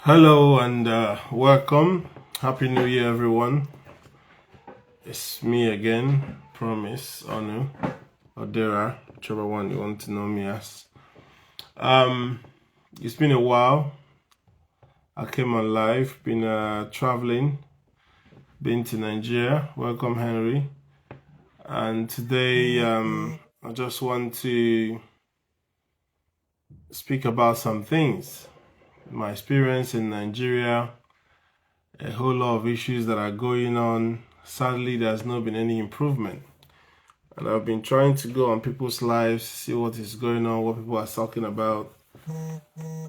Hello and welcome. Happy New Year, everyone. It's me again, Promise Onu Odera, whichever one you want to know me as. Um, it's been a while. I came on live, been traveling, been to Nigeria. Welcome, Henry. And today, I just want to speak about some things. My experience in Nigeria, a whole lot of issues that are going on. Sadly, there's not been any improvement. And I've been trying to go on people's lives, see what is going on, what people are talking about,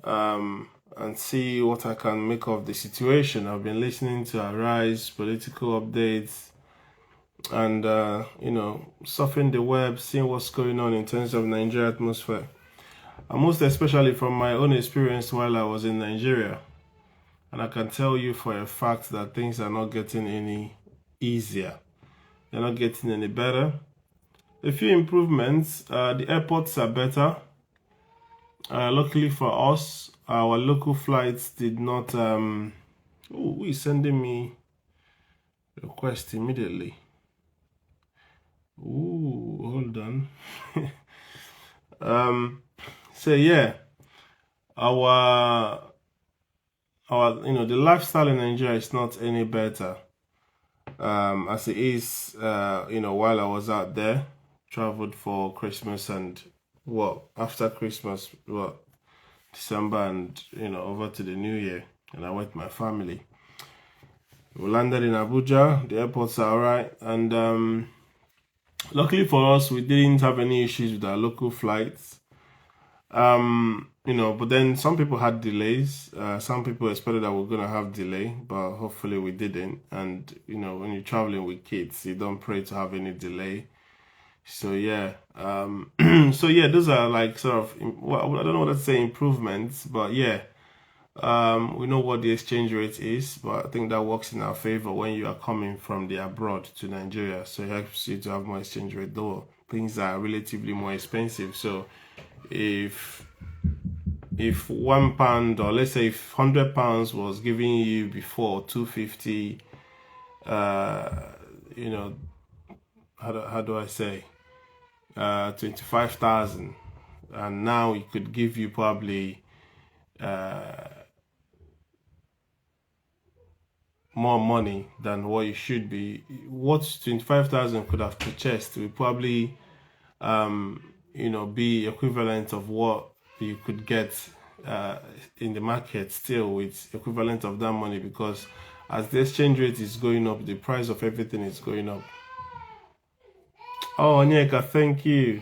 and see what I can make of the situation. I've been listening to Arise, political updates, and, surfing the web, seeing what's going on in terms of Nigeria atmosphere. And most especially from my own experience while I was in Nigeria. And I can tell you for a fact that things are not getting any easier. They're not getting any better. A few improvements. The airports are better. Luckily for us, our local flights did not... who is sending me request immediately? Ooh, hold on. So yeah, our the lifestyle in Nigeria is not any better as it is while I was out there, traveled for Christmas and after Christmas, December and over to the New Year, and I went with my family. We landed in Abuja. The airports are alright, and luckily for us, we didn't have any issues with our local flights. But then some people had delays. Some people expected that we're gonna have delay, but hopefully we didn't. And when you're traveling with kids, you don't pray to have any delay. So yeah, those are like sort of, well, I don't know what to say, improvements, but yeah, we know what the exchange rate is, but I think that works in our favor when you are coming from the abroad to Nigeria. So it helps you to have more exchange rate, though things are relatively more expensive. So if £1, or let's say if £100 was giving you before 250, how do I say, 25,000, and now it could give you probably more money than what you should be. What 25,000 could have purchased will probably be equivalent of what you could get in the market still with equivalent of that money, because as the exchange rate is going up, the price of everything is going up. Oh, Onyeka, thank you.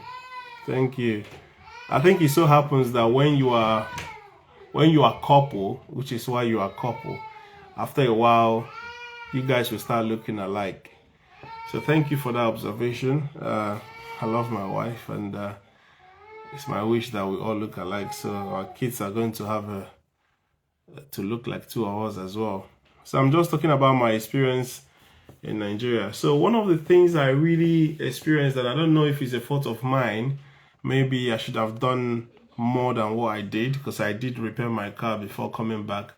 I think it so happens that when you are couple, which is why you are couple, after a while you guys will start looking alike. So thank you for that observation. I love my wife, and it's my wish that we all look alike. So our kids are going to have to look like two of us as well. So I'm just talking about my experience in Nigeria. So one of the things I really experienced that I don't know if it's a fault of mine, maybe I should have done more than what I did, because I did repair my car before coming back,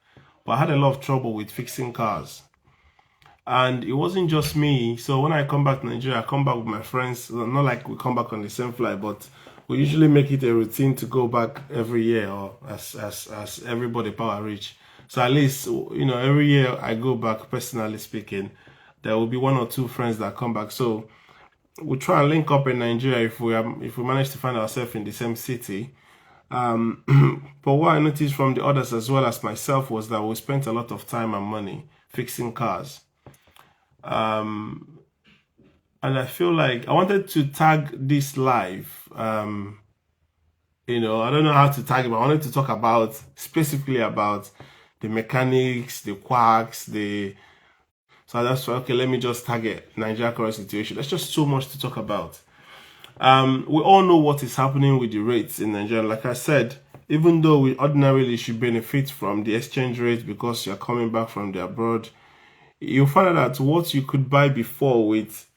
but I had a lot of trouble with fixing cars. And it wasn't just me. So when I come back to Nigeria, I come back with my friends. Not like we come back on the same flight, but we usually make it a routine to go back every year, or as everybody power reach. So at least, every year I go back, personally speaking, there will be one or two friends that come back. So we'll try and link up in Nigeria if we manage to find ourselves in the same city. But what I noticed from the others as well as myself was that we spent a lot of time and money fixing cars. And I feel like I wanted to tag this live. I don't know how to tag it, but I wanted to talk specifically about the mechanics, the quacks, so that's why, okay, let me just target Nigeria current situation. There's just so much to talk about. We all know what is happening with the rates in Nigeria. Like I said, even though we ordinarily should benefit from the exchange rate because you're coming back from the abroad, you'll find out that what you could buy before with,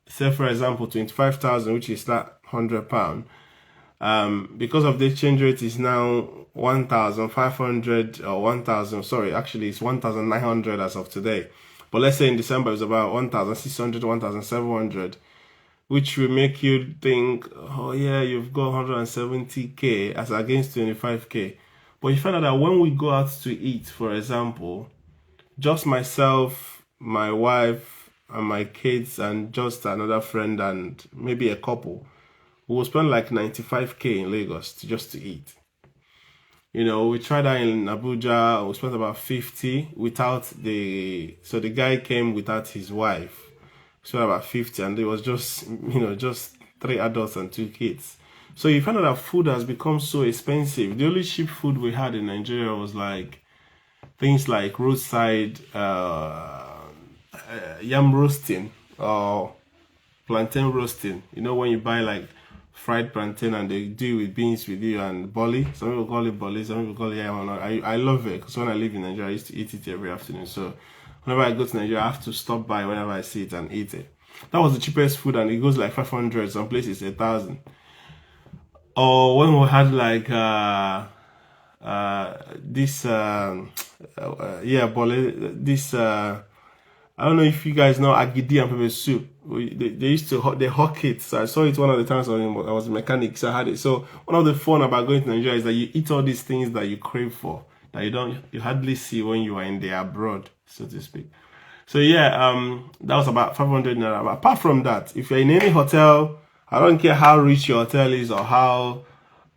say for example, 25,000, which is that £100, Because of the exchange rate is now 1,500 or 1,000. Sorry, actually it's 1,900 as of today. But let's say in December it's about 1,600, 1,700, which will make you think, oh yeah, you've got 170k as against 25k. But you find out that when we go out to eat, for example, just myself, my wife, and my kids, and just another friend, and maybe a couple, we will spend like 95k in Lagos just to eat. You know, we tried that in Abuja. We spent about 50 without so the guy came without his wife. We spent about 50, and it was just, just 3 adults and 2 kids. So you find out that food has become so expensive. The only cheap food we had in Nigeria was like things like roadside yam roasting or plantain roasting. You know, when you buy like fried plantain and they do with beans with you and bolly. Some people call it bolly, some people call it yam. I love it because when I live in Nigeria, I used to eat it every afternoon. So whenever I go to Nigeria, I have to stop by whenever I see it and eat it. That was the cheapest food, and it goes like 500. Some places 1,000. Or when we had like this this I don't know if you guys know agidi and pepper soup. They used to they hawk it. So I saw it one of the times when I was a mechanic, so I had it. So one of the fun about going to Nigeria is that you eat all these things that you crave for, that you hardly see when you are in the abroad, so to speak. So yeah, that was about 500 naira. But apart from that, if you're in any hotel, I don't care how rich your hotel is or how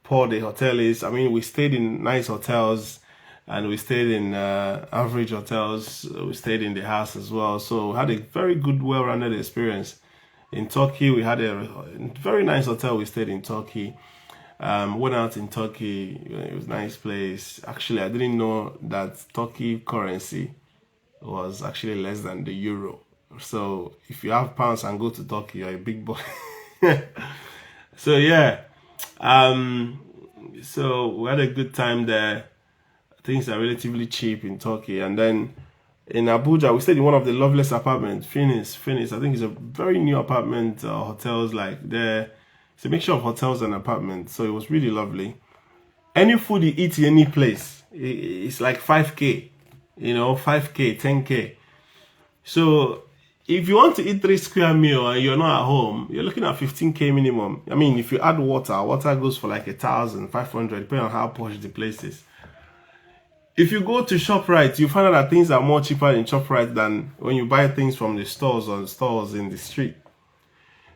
poor the hotel is. I mean, we stayed in nice hotels, and we stayed in average hotels. We stayed in the house as well. So we had a very good, well-rounded experience. In Turkey, we had a very nice hotel. We stayed in Turkey. Went out in Turkey. It was a nice place. Actually, I didn't know that Turkey currency was actually less than the euro. So if you have pounds and go to Turkey, you're a big boy. So yeah, so we had a good time there. Things are relatively cheap in Turkey. And then in Abuja, we stayed in one of the loveliest apartments, Finis. I think it's a very new apartment, hotels like there. It's a mixture of hotels and apartments. So it was really lovely. Any food you eat in any place, it's like 5k, 5k, 10k. So if you want to eat 3 square meal and you're not at home, you're looking at 15k minimum. I mean, if you add water goes for like 1,500, depending on how posh the place is. If you go to ShopRite, you find out that things are more cheaper in ShopRite than when you buy things from the stores or stores in the street.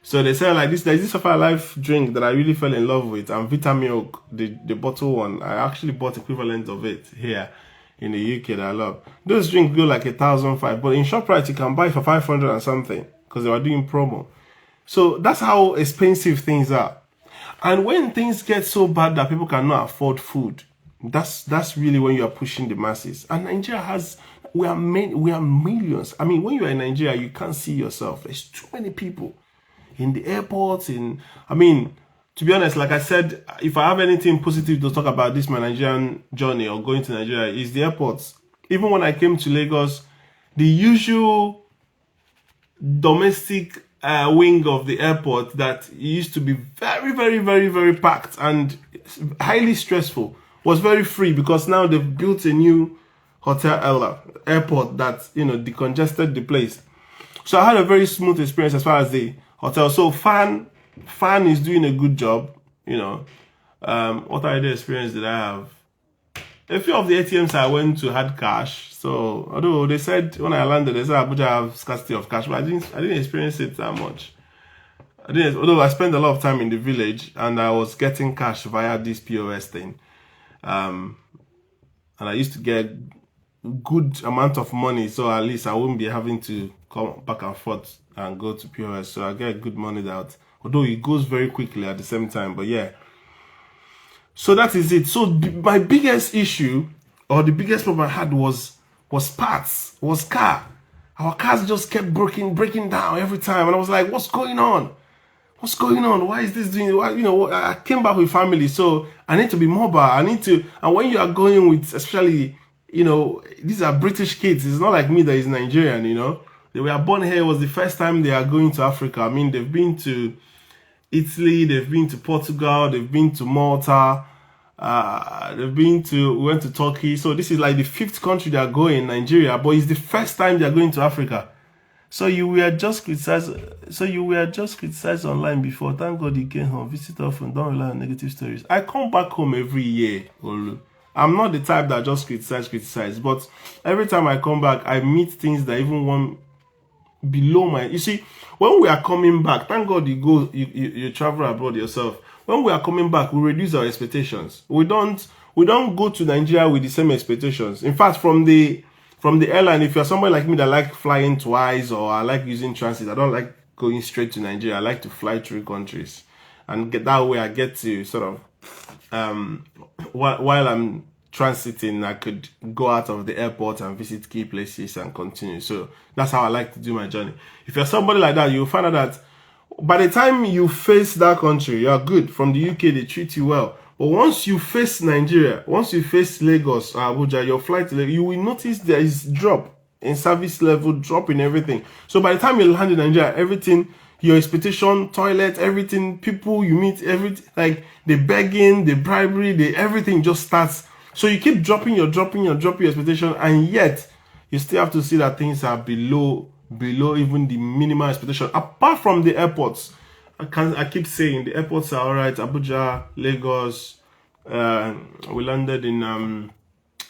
So they sell like this. There's this Sapphire Life drink that I really fell in love with, and Vitamilk, the bottle one. I actually bought equivalent of it here in the UK that I love. Those drinks go like 1,500, but in ShopRite you can buy for 500 and something because they were doing promo. So that's how expensive things are. And when things get so bad that people cannot afford food, that's really when you are pushing the masses. And Nigeria we are millions. I mean, when you are in Nigeria, you can't see yourself. There's too many people in the airports. I mean, to be honest, like I said, if I have anything positive to talk about this my Nigerian journey or going to Nigeria, is the airports. Even when I came to Lagos, the usual domestic wing of the airport that used to be very, very, very, very packed and highly stressful was very free, because now they've built a new airport that decongested the place. So I had a very smooth experience as far as the hotel. So Fan is doing a good job. What other experience did I have? A few of the ATMs I went to had cash. So although they said when I landed, they said Abuja have scarcity of cash, but I didn't experience it that much. Although I spent a lot of time in the village and I was getting cash via this POS thing. And I used to get good amount of money, so at least I wouldn't be having to come back and forth and go to POS. So I get good money out, although it goes very quickly at the same time. But yeah, so that is it. So my biggest issue, or the biggest problem I had, was parts, was car. Our cars just kept breaking down every time, and I was like, what's going on? What's going on? Why is this doing? Why, I came back with family, so I need to be mobile. And when you are going with, especially, these are British kids. It's not like me that is Nigerian, They were born here. It was the first time they are going to Africa. I mean, they've been to, Italy, they've been to Portugal, they've been to Malta, we went to Turkey. So this is like the 5th country they are going, Nigeria, but it's the first time they are going to Africa. So you were just criticized. Online before. Thank God you came home. Visit often. Don't rely on negative stories. I come back home every year, Olu. I'm not the type that just criticize. But every time I come back, I meet things that even one below my. You see, when we are coming back, thank God you travel abroad yourself. When we are coming back, we reduce our expectations. We don't go to Nigeria with the same expectations. In fact, from the airline, if you're somebody like me that like flying twice, or I like using transit, I don't like going straight to Nigeria. I like to fly through countries, and that way I get to sort of while I'm transiting, I could go out of the airport and visit key places and continue. So that's how I like to do my journey. If you're somebody like that, you'll find out that by the time you face that country, you're good. From the UK, they treat you well. But once you face Nigeria, once you face Lagos or Abuja, your flight, you will notice there is drop in service level, drop in everything. So by the time you land in Nigeria, everything, your expectation, toilet, everything, people you meet, everything, like the begging, the bribery, everything just starts. So you keep dropping your expectation, and yet you still have to see that things are below even the minimal expectation. Apart from the airports, I keep saying the airports are alright. Abuja, Lagos, we landed in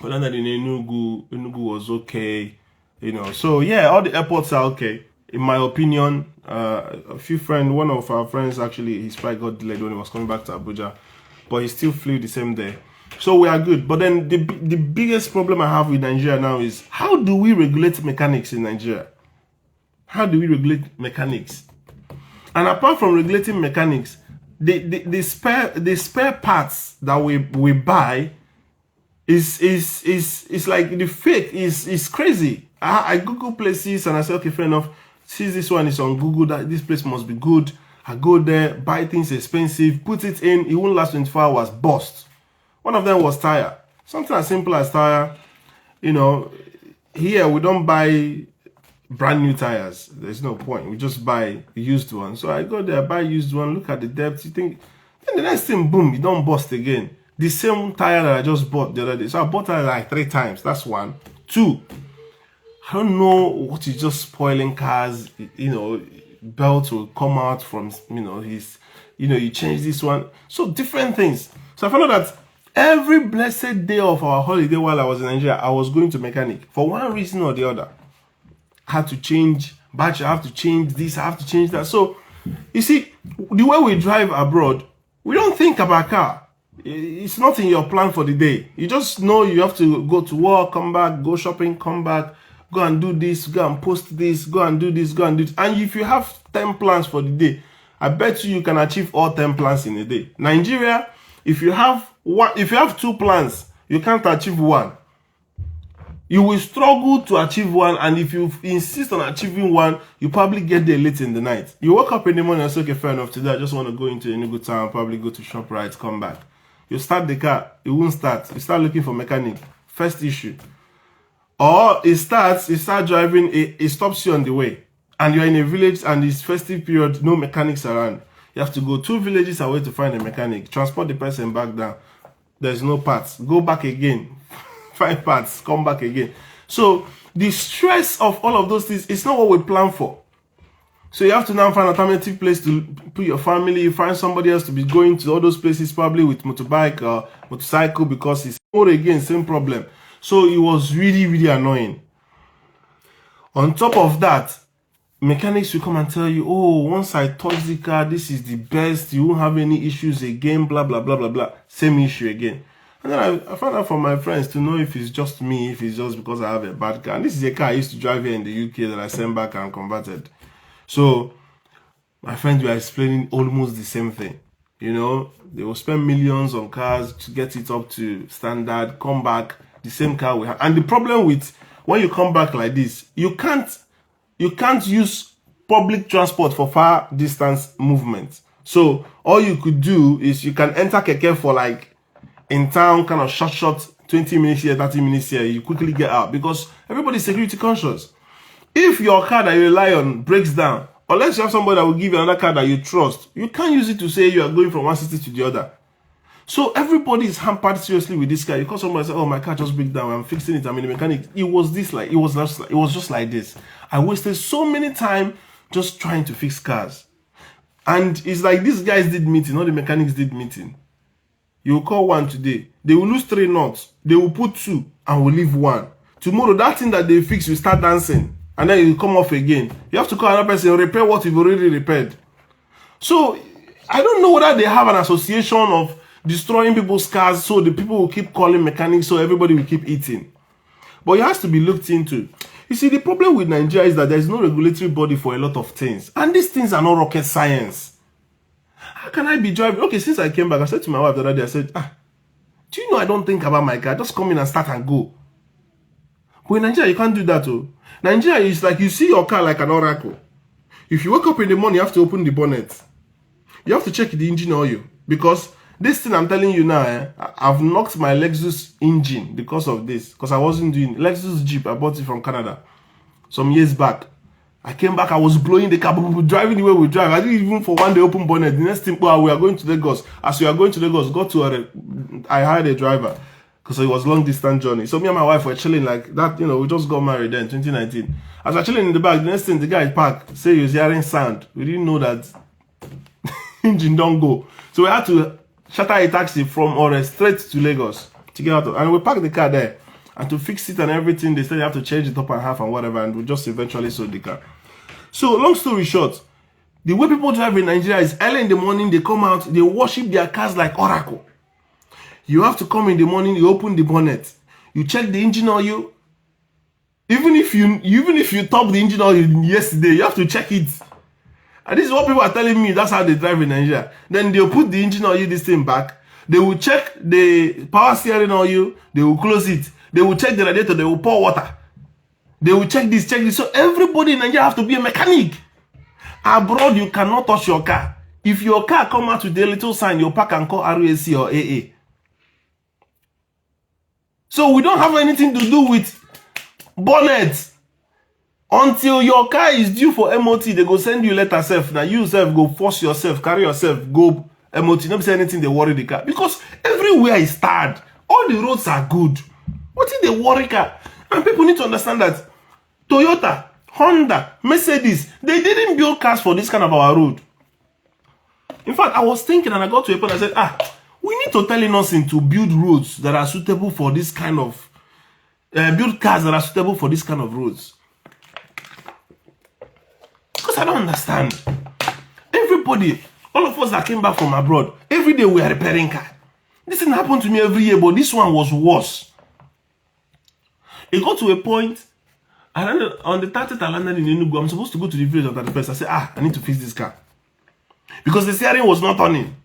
Enugu. Enugu was okay, So yeah, all the airports are okay, in my opinion. One of our friends actually, his flight got delayed when he was coming back to Abuja, but he still flew the same day. So we are good. But then the biggest problem I have with Nigeria now is, how do we regulate mechanics in Nigeria? How do we regulate mechanics? And apart from regulating mechanics, the spare parts that we buy is like the fake is crazy. I Google places and I say, okay, fair enough. Since this one is on Google, that this place must be good. I go there, buy things expensive, put it in, it won't last 24 hours, bust. One of them was tire. Something as simple as tire. Here we don't buy brand new tires. There's no point. We just buy used one. So I go there, buy used one, look at the depth. You think, then the next thing, boom, you don't bust again. The same tire that I just bought the other day. So I bought it like 3 times. That's 1. 2, I don't know what is just spoiling cars. Belt will come out from, you change this one. So different things. So I found out that every blessed day of our holiday while I was in Nigeria, I was going to mechanic for one reason or the other. I had to change battery, I have to change this, I have to change that. So, you see, the way we drive abroad, we don't think about car. It's not in your plan for the day. You just know you have to go to work, come back, go shopping, come back, go and do this, go and post this, go and do this, go and do this. And if you have 10 plans for the day, I bet you can achieve all 10 plans in a day. Nigeria, if you have 2 plans, you can't achieve 1. You will struggle to achieve 1, and if you insist on achieving 1, you probably get there late in the night. You wake up in the morning and say, okay, fair enough, today I just want to go into a good town, probably go to ShopRite, come back. You start the car, it won't start. You start looking for mechanic. First issue. Or it starts, you start driving, it stops you on the way. And you're in a village and it's festive period, no mechanics around. You have to go 2 villages away to find a mechanic. Transport the person back down. There's no parts. Go back again. 5 parts. Come back again. So the stress of all of those things is not what we plan for. So you have to now find an alternative place to put your family. You find somebody else to be going to all those places, probably with motorbike or motorcycle, because it's more again, same problem. So it was really, really annoying. On top of that, mechanics will come and tell you, oh, once I touch the car, this is the best. You won't have any issues again, blah, blah, blah, blah, blah. Same issue again. And then I found out from my friends to know if it's just me, if it's just because I have a bad car. And this is a car I used to drive here in the UK that I sent back and converted. So my friends were explaining almost the same thing. They will spend millions on cars to get it up to standard, come back, the same car we have. And the problem with when you come back like this, you can't use public transport for far distance movement. So all you could do is you can enter keke for like in town, kind of short, 20 minutes here, 30 minutes here, you quickly get out because everybody's security conscious. If your car that you rely on breaks down Unless you have somebody that will give you another car that you trust, you can't use it to say you are going from one city to the other. So everybody is hampered seriously with this car. You call somebody and say, "Oh, my car just broke down. I'm fixing it. I'm in the mechanic." It was just like this. I wasted so many time just trying to fix cars. And it's like these guys did meeting, not the mechanics did meeting. You will call one today, they will lose 3 knots, they will put 2 and will leave 1. Tomorrow, that thing that they fix will start dancing and then it will come off again. You have to call another person and repair what you've already repaired. So I don't know whether they have an association of destroying people's cars so the people will keep calling mechanics so everybody will keep eating. But it has to be looked into. You see, the problem with Nigeria is that there is no regulatory body for a lot of things. And these things are not rocket science. How can I be driving? Okay, since I came back, I said to my wife the other day, I said, do you know I don't think about my car? Just come in and start and go. But in Nigeria, you can't do that. Oh. Nigeria is like you see your car like an oracle. If you wake up in the morning, you have to open the bonnet. You have to check the engine oil. Because this thing I'm telling you now, I've knocked my Lexus engine because of this. Because I wasn't doing Lexus Jeep. I bought it from Canada some years back. I came back, I was blowing the car, driving the way we drive. I didn't even for one day open bonnet. The next thing, well, we are going to Lagos. As we are going to Lagos, I hired a driver because it was long distance journey. So me and my wife were chilling like that. You know, we just got married then, 2019. As we're chilling in the back, the next thing, the guy parked, say he was hearing sound. We didn't know that engine don't go. So we had to charter a taxi from Ore straight to Lagos to get out of, and we parked the car there. And to fix it and everything, they said you have to change it up and half and whatever, and we just eventually sold the car. So, long story short, the way people drive in Nigeria is early in the morning, they come out, they worship their cars like oracle. You have to come in the morning, you open the bonnet, you check the engine oil. Even if you top the engine oil yesterday, you have to check it. And this is what people are telling me, that's how they drive in Nigeria. Then they'll put the engine oil, this thing back. They will check the power steering oil, they will close it. They will check the radiator, they will pour water. They will check this, check this. So everybody in Nigeria have to be a mechanic. Abroad, you cannot touch your car. If your car come out with a little sign, your park can call RAC or AA. So we don't have anything to do with bonnets. Until your car is due for MOT, they go send you letter self. Now you self go force yourself, carry yourself, go MOT. Don't say anything, they worry the car. Because everywhere is tarred. All the roads are good. What is the worry car? And people need to understand that Toyota, Honda, Mercedes, they didn't build cars for this kind of our road. In fact, I was thinking and I got to a point, I said, we need to tell Innocent to build roads that are suitable for this kind of, build cars that are suitable for this kind of roads. Because I don't understand. Everybody, all of us that came back from abroad, every day we are repairing car. This thing happened to me every year, but this one was worse. It got to a point, on the 30th I landed in Enugu. I'm supposed to go to the village on 31st. I said, I need to fix this car. Because the steering was not turning.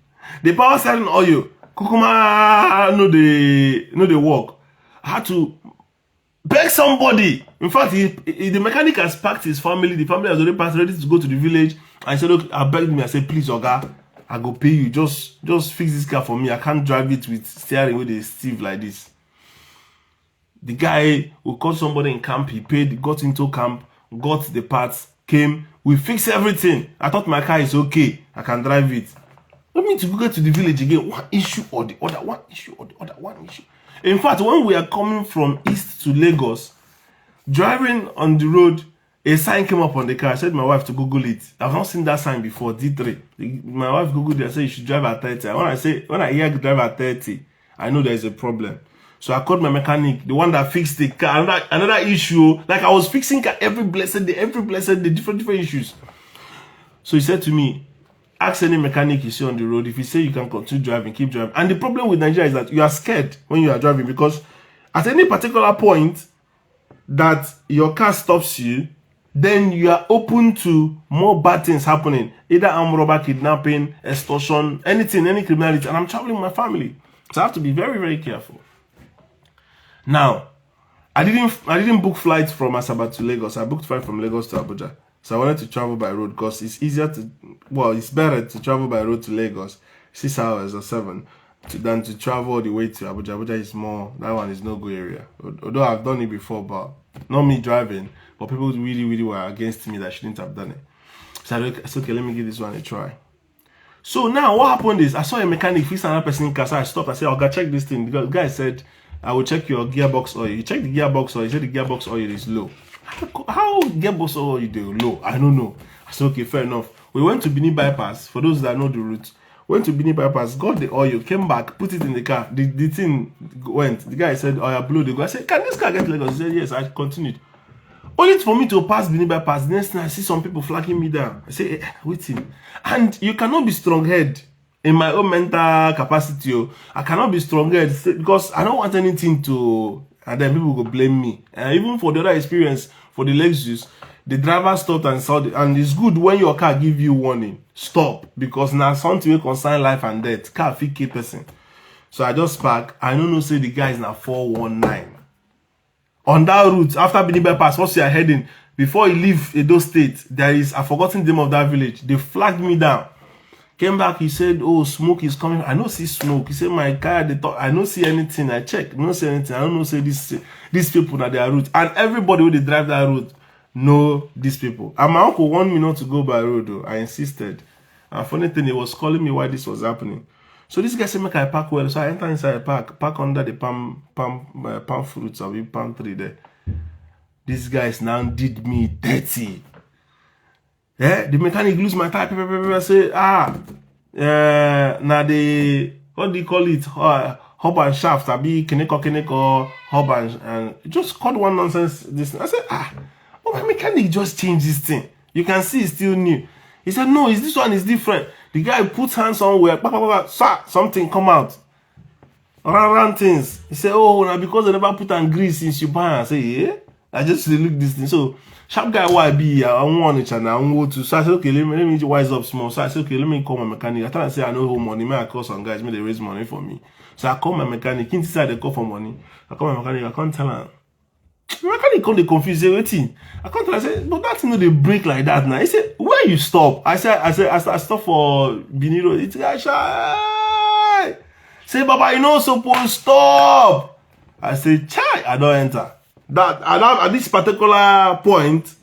The power steering oil, Kukuma, no they work. I had to beg somebody. In fact, the mechanic has packed his family. The family has already passed, ready to go to the village. I said, okay, I begged me. I said, please, Oga, I go pay you. Just fix this car for me. I can't drive it with steering with a stiff like this. The guy who called somebody in camp, he paid, got into camp, got the parts, came, we fixed everything. I thought my car is okay. I can drive it. Let me to go to the village again. One issue or the other, one issue or the other, one issue. In fact, when we are coming from east to Lagos, driving on the road, a sign came up on the car. I said to my wife to Google it. I've not seen that sign before, D3. My wife Googled it and said you should drive at 30. When I hear drive at 30, I know there is a problem. So I called my mechanic, the one that fixed the car, another issue. Like I was fixing car every blessed day, different issues. So he said to me, ask any mechanic you see on the road. If he say you can continue driving, keep driving. And the problem with Nigeria is that you are scared when you are driving, because at any particular point that your car stops you, then you are open to more bad things happening. Either armed robber, kidnapping, extortion, anything, any criminality. And I'm traveling with my family. So I have to be very, very careful. Now, I didn't book flights from Asaba to Lagos. I booked flight from Lagos to Abuja. So I wanted to travel by road because it's easier to, well, it's better to travel by road to Lagos, 6 hours or 7, than to travel all the way to Abuja. Abuja is more, that one is no go area. Although I've done it before, but not me driving, but people really, really were against me that I shouldn't have done it. So I said, okay, let me give this one a try. So now what happened is I saw a mechanic fix another person in car. So I stopped. I said, I'll go check this thing. Because the guy said, I will check your gearbox oil. You check the gearbox oil. He said the gearbox oil is low. How gearbox oil is low? I don't know. I said, okay, fair enough. We went to Bini Bypass. For those that know the route, went to Bini Bypass, got the oil, came back, put it in the car. The thing went. The guy said, oh, yeah, blow the go. I said, can this car get Lagos? He said, yes. I continued. Only for me to pass Bini Bypass. The next thing I see some people flagging me down. I say, waiting. And you cannot be strong-headed in my own mental capacity. I cannot be strong-headed because I don't want anything to, and then people will blame me. Even for the other experience, for the Lexus, the driver stopped and saw it. And it's good when your car give you warning. Stop. Because now something will concern life and death. Car fit kill person. So I just park. I don't know, say the guy is now 419. On that route, after Bini Bypass, once you are heading, before you leave Edo State, there is, I've forgotten the name of that village. They flagged me down. Came back, he said, oh, smoke is coming. I don't see smoke. He said, my car, they thought, I don't see anything. I check, I don't see anything. I don't know, say these people are their route. And everybody who they drive that route know these people. And my uncle wanted me not to go by road, though. I insisted. And funny thing, he was calling me why this was happening. So this guy said, make I park well. So I enter inside the park under the palm fruits or the palm tree there. This guy now did me dirty. Yeah, the mechanic lose my tire. I say, now the, what do you call it? Hub and shaft. I be kineko, hub and just called one nonsense. This I said, oh, my mechanic just changed this thing. You can see it's still new. He said, no, this one is different. The guy puts hands somewhere, something come out. Around things. He said, oh, now because I never put on grease since you buy. I say, yeah. I just look this thing. So, sharp guy, why be? I want it and I want to. So I said, okay, let me wise up small. So I said, okay, let me call my mechanic. I try to say, I know home money. May I call some guys, may they raise money for me. So I call my mechanic. Inside they call for money. I call my mechanic. I can't tell her. The mechanic come, they confuse everything. I can't tell her. I said, but that thing, they break like that now. He said, where you stop? I stop for Bini Road. It's like, say, Baba, you know, supposed to stop. I said, chai, I don't enter. At this particular point,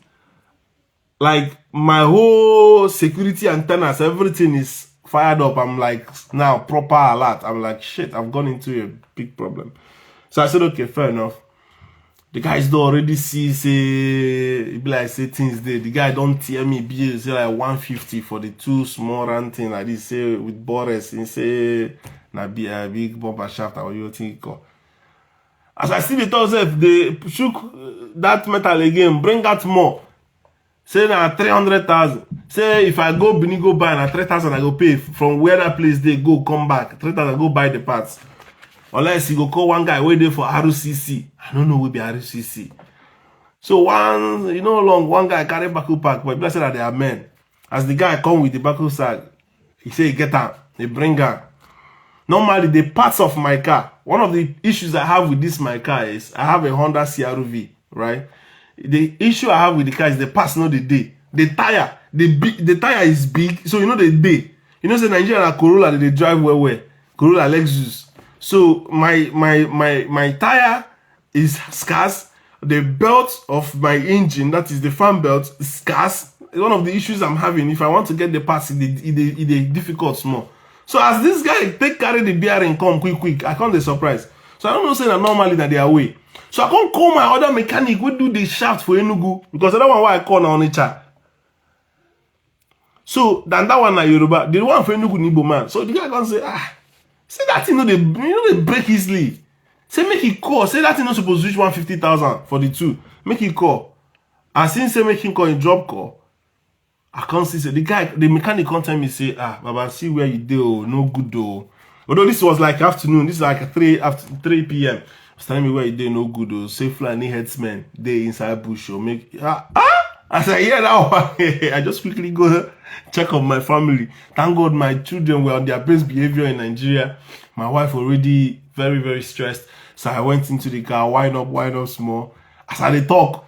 like my whole security antennas, everything is fired up. I'm like, now proper alert. I'm like, shit, I've gone into a big problem. So I said, okay, fair enough. The guys don't already see, say, like, say things there. The guy don't tell me bill, say like 150 for the two small round thing like this, say with Boris, and say, na be a big bumper shaft, or you think. As I see the thought, they shook that metal again, bring out more. Say na 300,000. Say if I go Bini go buy na 3,000, I go pay from where that place they go, come back. 3,000 go buy the parts. Unless you go call one guy wait there for RCC. I don't know who be RCC. So one guy carry backhoe pack, but people say that they are men. As the guy come with the backhoe sack, he say get out, they bring her. Normally, the parts of my car, one of the issues I have with my car is I have a Honda CR-V, right? The issue I have with the car is the parts, not the day. The tire, the tire is big, so you know the day. You know, say Nigeria Corolla, they drive well. Corolla Lexus. So my tire is scarce. The belt of my engine, that is the fan belt, is scarce. One of the issues I'm having, if I want to get the parts, it's difficult small. So as this guy carry the bearing come quick, I can't be surprised. So I don't know say that normally that they are away. So I can't call my other mechanic who do the shaft for Enugu because the other one why I call now Onitsha. So then that one na Yoruba, the one for Enugu Nibo man. So the guy can say, say that thing they break easily. Say make it call. Say that thing not supposed to reach 150,000 for the two. Make it call. And since say make him call a drop call. I can't see, the mechanic can't tell me, say, Baba, see where you do, no good though. Although this was like afternoon, this is like 3 p.m. He's telling me where you do, no good though. Say flying headsmen, they inside bush or make, I said, yeah, that one. I just quickly go check on my family. Thank God my children were on their best behavior in Nigeria. My wife already very, very stressed. So I went into the car, wind up small. As I talk,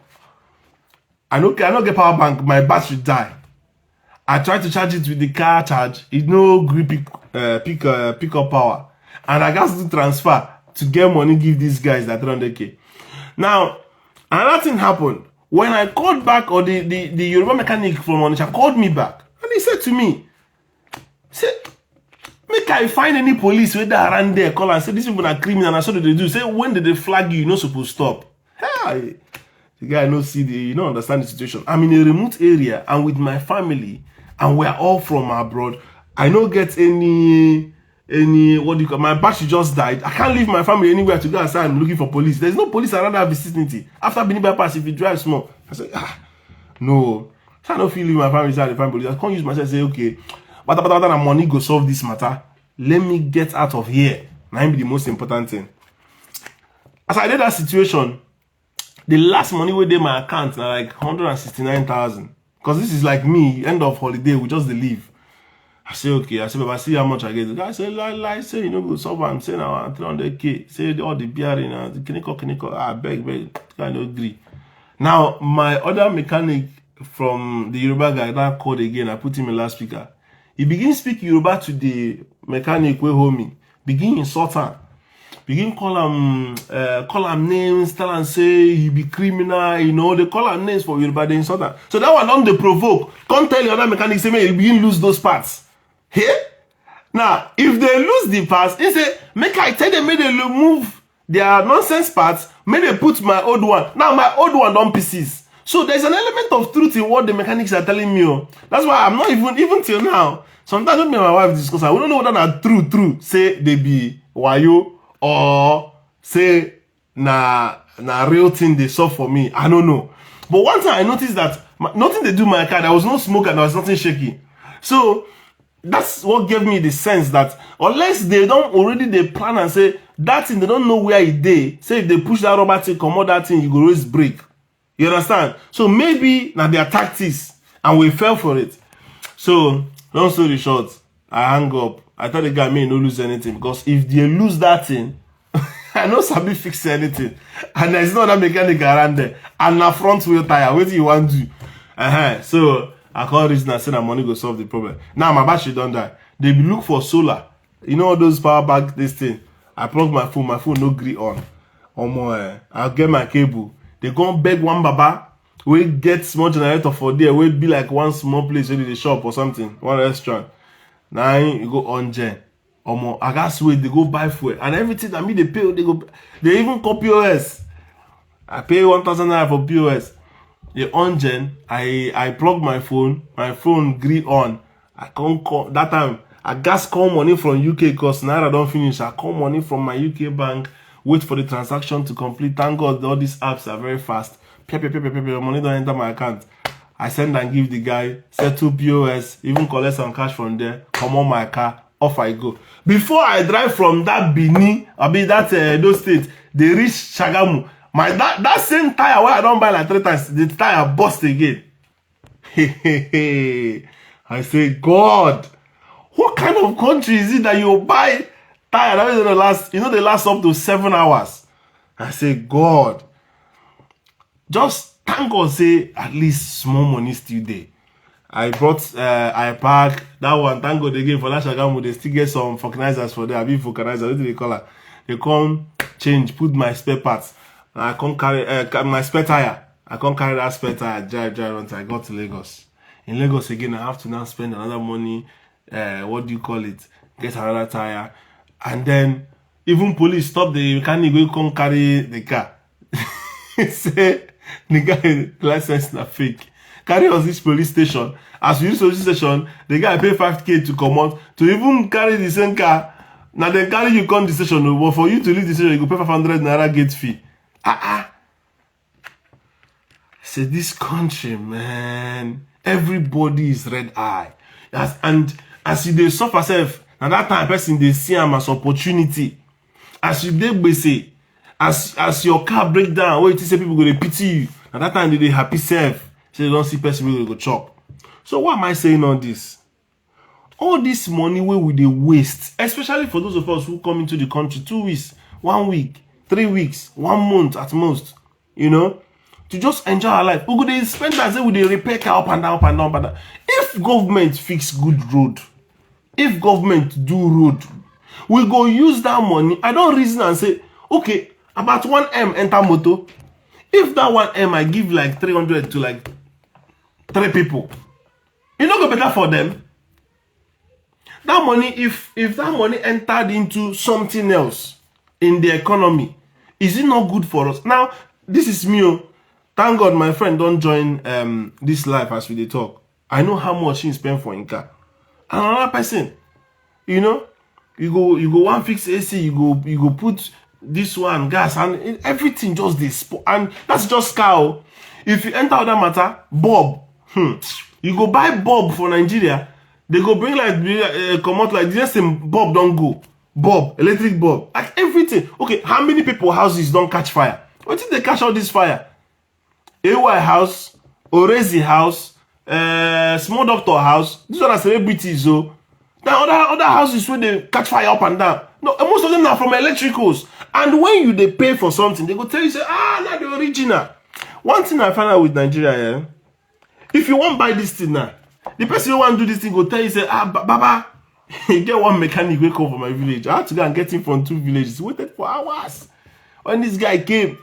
I don't get power bank, my battery die. I tried to charge it with the car charge. It no grip pick up power. And I got to transfer to get money, give these guys that 300K. Now, another thing happened. When I called back, or the Yoruba mechanic from Onitsha called me back, and he said to me, say, make I find any police where they around there, call and say, these people are criminal, and I saw what they do. Say, when did they flag you, you're not supposed to stop. Hey, the guy no see you don't understand the situation. I'm in a remote area, and with my family, and we're all from abroad. I don't get any, what do you call, my battery just died. I can't leave my family anywhere to go outside and looking for police. There's no police around that vicinity. After being bypass, if you drive small, I say, no. So I don't feel leave my family inside the family. I can't use myself and say, okay, but money go solve this matter. Let me get out of here. That be the most important thing. As I did that situation, the last money we did my account now like 169,000. Because this is like me, end of holiday, we just leave. I say, okay. I say, but I see how much I get. The guy say, lie, say, you know, go solve. I'm saying, now 300K. Say, all the beer in, the clinical. I beg, I don't agree. Now, my other mechanic from the Yoruba guy that called again, I put him in loudspeaker. He begin speak Yoruba to the mechanic we hold me. Begin insult him. Begin call him names, tell him say he be criminal, you know, they call him names for Yoruba, they insult him. So that one don't they provoke. Can't tell the other mechanic, say, man, he begin lose those parts. Here? Now, if they lose the parts, he say, make I tell them, make they move their nonsense parts, make they put my old one. Now, my old one don't pieces. So there's an element of truth in what the mechanics are telling me. That's why I'm not even till now. Sometimes when me and my wife discuss, I don't know whether that's true. Say they be wayo or say na real thing they solve for me. I don't know. But one time I noticed that nothing they do my car. There was no smoke and there was nothing shaky. So that's what gave me the sense that unless they don't already they plan and say that thing they don't know where it is. Say if they push that rubber thing, come out that thing, you go always break. You understand? So maybe now their tactics and we fell for it. So long story short, I hang up. I thought the guy may not lose anything because if they lose that thing, I know Sabi fix anything. And there's no other mechanic around there. And a front wheel tire. What do you want to do? So I call reason and say that money go solve the problem. Now my battery don't die. They be look for solar. You know all those power bank this thing. I plug my phone no gree on. I'll get my cable. They go beg one baba. We get small generator for there. We be like one small place, maybe the shop or something, one restaurant. Now you go on gen. I got wait, they go buy fuel. And everything that me they pay, they even call POS. I pay 1,000 naira for POS. The on gen, I plug my phone green on. I can't call that time. I gas call money from UK because naira don't finish. I call money from my UK bank, wait for the transaction to complete. Thank God all these apps are very fast. Money don't enter my account. I send and give the guy, settle POS, even collect some cash from there, come on my car, off I go. Before I drive from that Benin, those states, they reach Shagamu. That same tire where I don't buy like 3 times, the tire bust again. I say, God, what kind of country is it that you buy tire that is they last up to 7 hours? I say, God, just thank God say at least small money still there. I brought I park that one. Thank God again for that Shagamu. They still get some vulcanizers for there. I mean vulcanizers, what do they call it? They come change, put my spare parts. I can't carry my spare tire. I can't carry that spare tire. Drive until I got to Lagos. In Lagos again, I have to now spend another money. What do you call it? Get another tire, and then even police stop the mechanic. We can't carry the car. Say the guy license na fake. Carry us this police station. As we reach police station, the guy pay 5K to come out to even carry the same car. Now they carry you come the station, but for you to leave the station, you go pay 500 naira gate fee. Say this country, man, everybody is red eye. And as you they suffer self, now that time person they see them as opportunity. As you they say, as your car break down, where you say people go to pity you. At that time, they happy self. So they don't see person will go chop. So why am I saying all this? All this money where we they waste, especially for those of us who come into the country 2 weeks, 1 week, 3 weeks, 1 month at most, you know, to just enjoy our life. We go they spend that say we they repair car up and down. If government fix good road, if government do road, we go use that money. I don't reason and say, okay, about 1M enter motor. If that 1M I give like 300 to like 3 people, it not go better for them. That money, if that money entered into something else in the economy, is it not good for us? Now, this is me. Thank God my friend don't join this life as we dey talk. I know how much he spend for Inca. Another person, you know, you go one fix AC, you go put this one gas and everything just this, and that's just cow. If you enter that matter, bulb, you go buy bulb for Nigeria. They go bring like come out like this same bulb don't go. Bulb, electric bulb, like everything. Okay, how many people houses don't catch fire? What did they catch all this fire? AY house, Orezi house, small doctor house. These are celebrities, so now other houses where they catch fire up and down. No, most of them are from electricals. And when you they pay for something, they go tell you say, not the original. One thing I find out with Nigeria, if you want buy this thing now, the person who want to do this thing go tell you say, Baba, you get one mechanic wake up from my village. I had to go and get him from 2 villages. Waited for hours. When this guy came,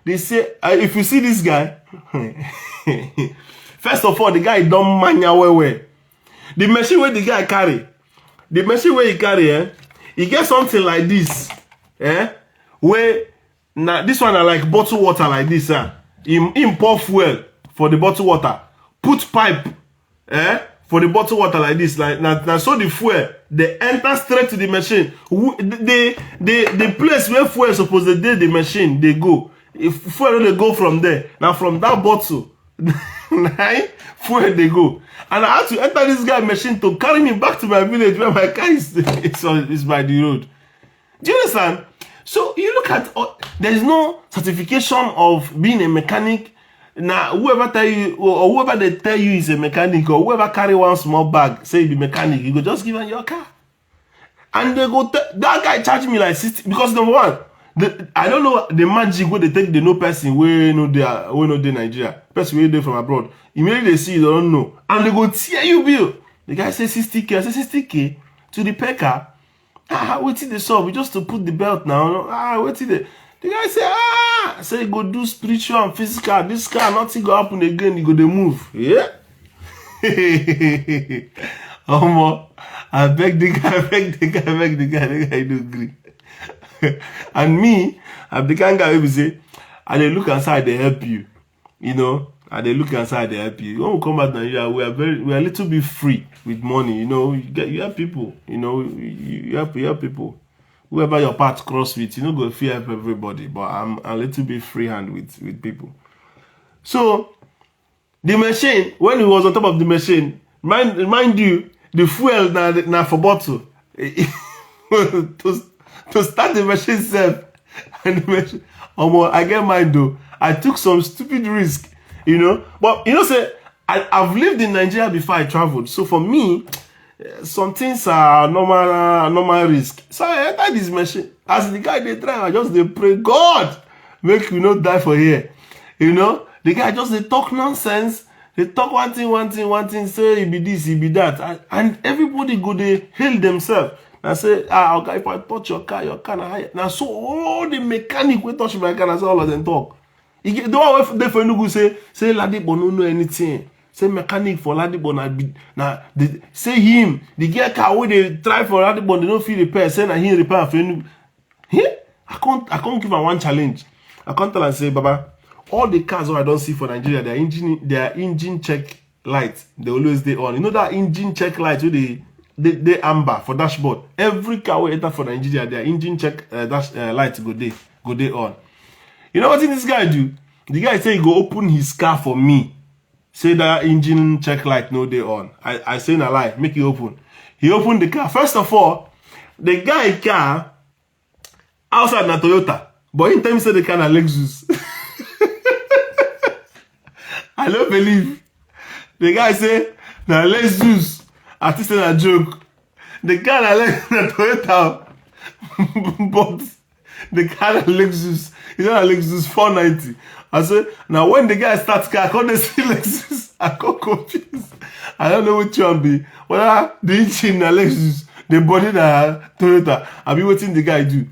they say, if you see this guy, first of all, the guy don't mania well. The machine where the guy carry, he get something like this, where now this one are like bottle water like this, Him pour fuel for the bottle water, put pipe, for the bottle water like this, like now so the fuel they enter straight to the machine. The place where fuel is supposed to be the machine they go. If fuel they go from there, now from that bottle, fuel they go. And I had to enter this guy machine to carry me back to my village where my car is by the road. Do you understand? So you look at there is no certification of being a mechanic. Now whoever tell you or whoever they tell you is a mechanic, or whoever carry one small bag say be mechanic, you go just give them your car. And they go that guy charge me like 60 because number one, I don't know the magic where they take the no person where no they Nigeria, person where they from abroad. Immediately they see you, they don't know, and they go tear you bill. The guy say 60K, I say 60K to the pecker. Wait till they solve, we just to put the belt now. Wait till the guy say, say go do spiritual and physical. This car nothing go happen again. You go they move. Yeah. I beg the guy, the guy do agree. And me, I'm the kind of guy who say, and they look inside, they help you. You know, and they look inside, they help you. When we come back to Nigeria, we are a little bit free with money. You know, you help people. You know, you help people. Whoever your path cross with, you know, go fear help everybody. But I'm a little bit free hand with people. So the machine, when he was on top of the machine, mind you, the fuel now for bottle to start the machine self. And the machine, I get mine though. I took some stupid risk, you know. But you know, say I've lived in Nigeria before I traveled. So for me, some things are normal risk. So I entered this machine. As the guy they drive, I just they pray, God, make you not die for here. You know, the guy just they talk nonsense. They talk one thing, say it be this, it be that, and everybody go they hail themselves. I say, okay, if I touch your car na high. Now so all the mechanic will touch my car, and say all of them talk. The one they for no say Ladipo no know anything. Say mechanic for Ladipo na say him the gear car where they try for Ladipo they don't feel repair. Say na him repair for you. I can't give him one challenge. I can't tell and say, Baba, all the cars I don't see for Nigeria, their engine check lights, they always they on. You know that engine check lights where they amber for dashboard. Every car we enter for Nigeria, their engine check lights go they on. You know what this guy do? The guy say he go open his car for me. Say that engine check light no they on. I say na lie, make it open. He opened the car. First of all, the guy car outside na Toyota, but in time say the car na Lexus. I don't believe. The guy say na Lexus. I think it's a joke. The car na Toyota, but the car na Lexus. It's not a Lexus 490. I say now when the guy starts car, I can't see Lexus. I got confused. I don't know which one be. Whether the engine na Lexus, the body na Toyota. I be waiting the guy do.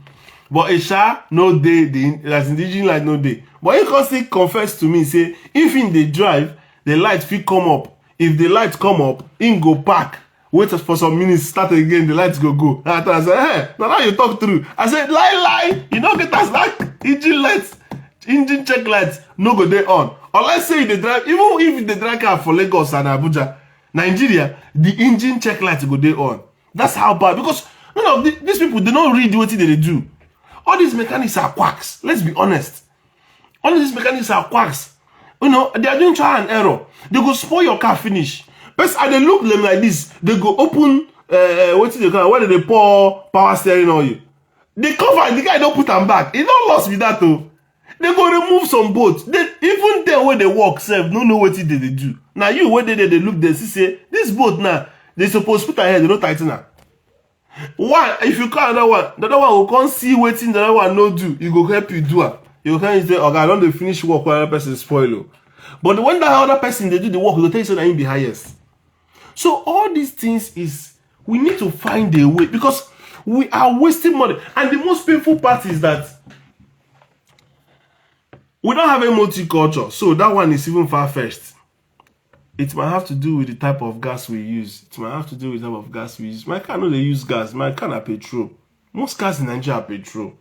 But a sha no day, as in the engine light no day. But he can still confess to me, say, if in the drive, the light fit come up. If the light come up, in go park. Wait for some minutes, start again, the lights go. And I said, hey, now you talk through. I said, lie. You don't get us that engine check lights, no go there on. Or let's say the drive, even if the drive car for Lagos and Abuja, Nigeria, the engine check lights go there on. That's how bad. Because these people, they don't read what they do. All these mechanics are quacks. Let's be honest. All these mechanics are quacks. They are doing trial and error. They go spoil your car finish. But as they look them like this, they go open where they pour power steering on you. They cover, the guy don't put them back. He don't lost with that though. They go remove some bolts. They even there where they walk, self, no know what they do. Now you where they look, they see say this boat now, they supposed to put ahead, they don't tighten her. One, if you call another one, the other one will come see waiting, the other one no do. He go help you do it. You can say, okay, I don't finish work when another person spoil. But when that other person they do the work, he will tell you so that he be highest. So all these things is we need to find a way because we are wasting money. And the most painful part is that we don't have a multiculture. So that one is even far-fetched. It might have to do with the type of gas we use. It might have to do with the type of gas we use. My car no they use gas. My car are petrol. Most cars in Nigeria are petrol.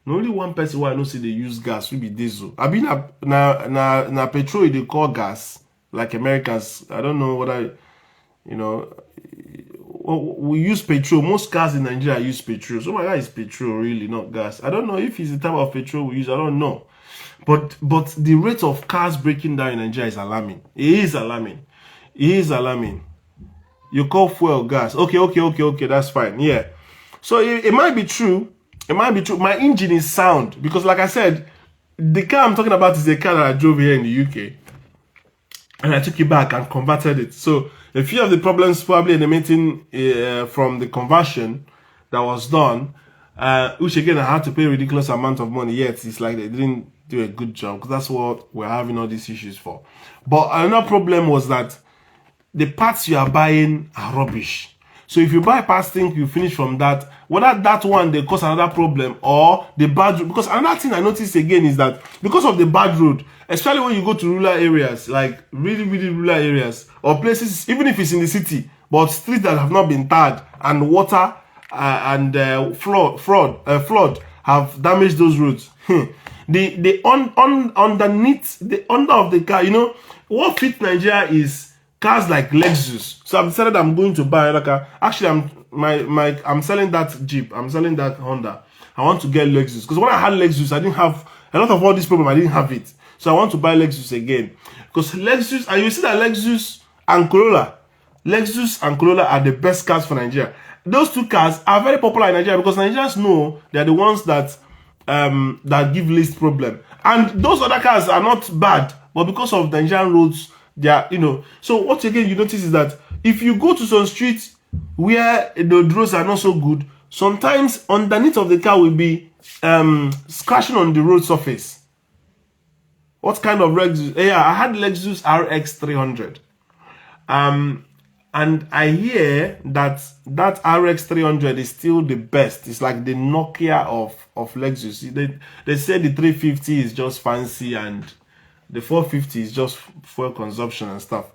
Only one person who I know say they use gas will be diesel. I mean na petrol they call gas. Like Americans. I don't know what we use petrol. Most cars in Nigeria use petrol. So my car is petrol really, not gas. I don't know if it's the type of petrol we use. I don't know. But the rate of cars breaking down in Nigeria is alarming. It is alarming. It is alarming. You call fuel gas. Okay, that's fine. Yeah. So it might be true. It might be true. My engine is sound. Because like I said, the car I'm talking about is a car that I drove here in the UK. And I took it back and converted it. So a few of the problems probably emanating from the conversion that was done, which again I had to pay a ridiculous amount of money. Yet it's like they didn't do a good job because that's what we're having all these issues for. But another problem was that the parts you are buying are rubbish. So if you buy parts, think you finish from that, whether that one they cause another problem or the bad road. Because another thing I noticed again is that because of the bad road, especially when you go to rural areas, like really rural areas or places, even if it's in the city, but streets that have not been tarred and water and flood have damaged those roads. Underneath the under of the car, what fits Nigeria is cars like Lexus. So I've decided I'm going to buy another car. Actually, I'm selling that Jeep. I'm selling that Honda. I want to get Lexus because when I had Lexus, I didn't have a lot of all these problems. I didn't have it. So I want to buy Lexus again because Lexus, and you see that Lexus and Corolla are the best cars for Nigeria. Those two cars are very popular in Nigeria because Nigerians know they're the ones that give least problem. And those other cars are not bad, but because of Nigerian roads, they are, So what again you notice is that if you go to some streets where the roads are not so good, sometimes underneath of the car will be scratching on the road surface. What kind of Lexus? Yeah, I had Lexus RX 300. And I hear that RX 300 is still the best. It's like the Nokia of Lexus. They say the 350 is just fancy and the 450 is just fuel consumption and stuff.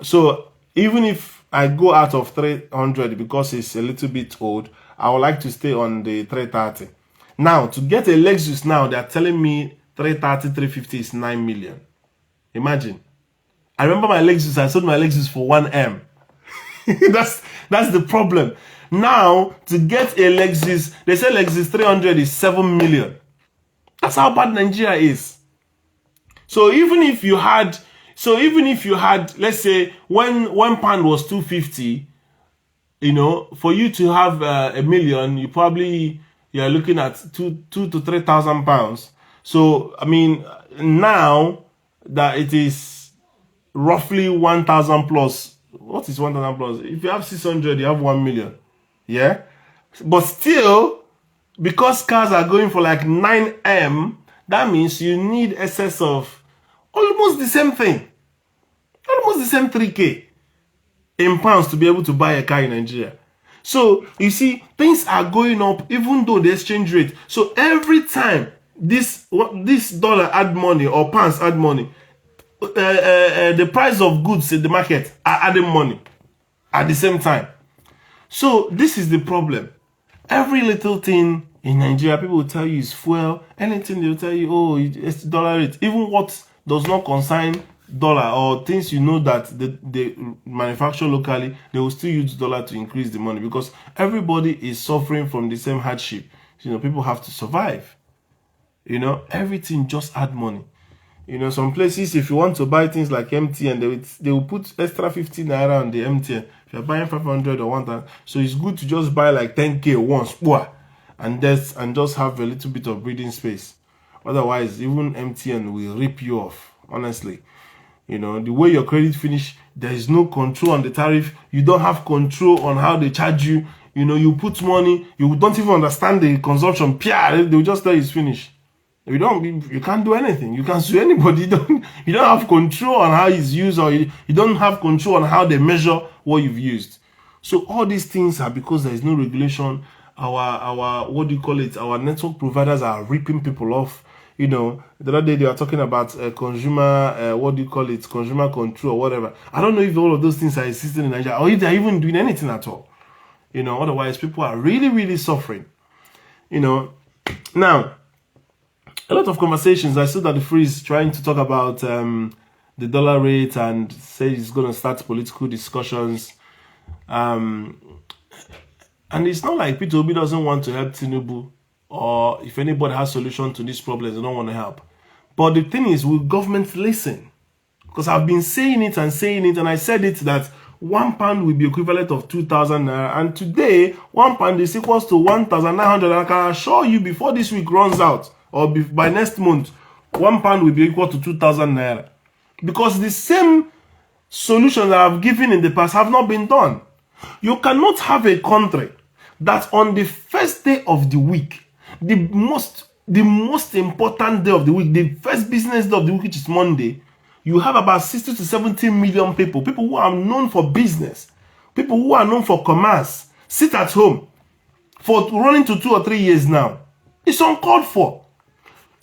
So even if I go out of 300 because it's a little bit old, I would like to stay on the 330. Now, to get a Lexus now, they're telling me 330, 350 is 9 million. Imagine. I remember my Lexus, I sold my Lexus for 1M. That's the problem. Now, to get a Lexus, they say Lexus 300 is 7 million. That's how bad Nigeria is. So even if you had, let's say, when £1 was 250, for you to have a million, you're looking at £2,000 to £3,000. So I mean, now that it is roughly 1,000 plus. What is 1,000 plus? If you have 600, you have 1 million. Yeah? But still, because cars are going for like 9M, that means you need excess of almost the same thing. Almost the same 3K in pounds to be able to buy a car in Nigeria. So you see, things are going up even though the exchange rate. So every time this dollar add money or pounds add money, the price of goods in the market are adding money at the same time. So this is the problem. Every little thing in Nigeria, people will tell you is fuel. Anything they will tell you, oh, it's dollar rate. Even what does not concern dollar or things you know that they manufacture locally, they will still use dollar to increase the money because everybody is suffering from the same hardship. You know, people have to survive. You know, everything just add money. You know, some places, if you want to buy things like MTN, they will put extra 50 naira on the MTN. If you're buying 500 or 1,000, so it's good to just buy like 10k once, and just have a little bit of breathing space. Otherwise, even MTN will rip you off, honestly. You know, the way your credit finish, there is no control on the tariff. You don't have control on how they charge you. You know, you put money, you don't even understand the consumption. They'll just tell you it's finished. You can't do anything. You can't sue anybody. You don't have control on how it's used, or you don't have control on how they measure what you've used. So all these things are because there is no regulation. Our what do you call it? Our network providers are ripping people off. You know, the other day they were talking about consumer, what do you call it? Consumer control or whatever. I don't know if all of those things are existing in Nigeria or if they're even doing anything at all. You know, otherwise people are really, really suffering. You know, now, a lot of conversations. I saw that the Freeze trying to talk about the dollar rate and say he's going to start political discussions. And it's not like Peter Obi doesn't want to help Tinubu, or if anybody has solution to these problems, they don't want to help. But the thing is, will government listen? Because I've been saying it, and I said it that £1 will be equivalent of 2,000 naira, and today £1 is equals to 1,900. I can assure you, before this week runs out, or by next month, £1 will be equal to 2,000 naira. Because the same solutions that I've given in the past have not been done. You cannot have a country that on the first day of the week, the most important day of the week, the first business day of the week, which is Monday, you have about 60 to 70 million people who are known for business, people who are known for commerce, sit at home for running to 2 or 3 years now. It's uncalled for.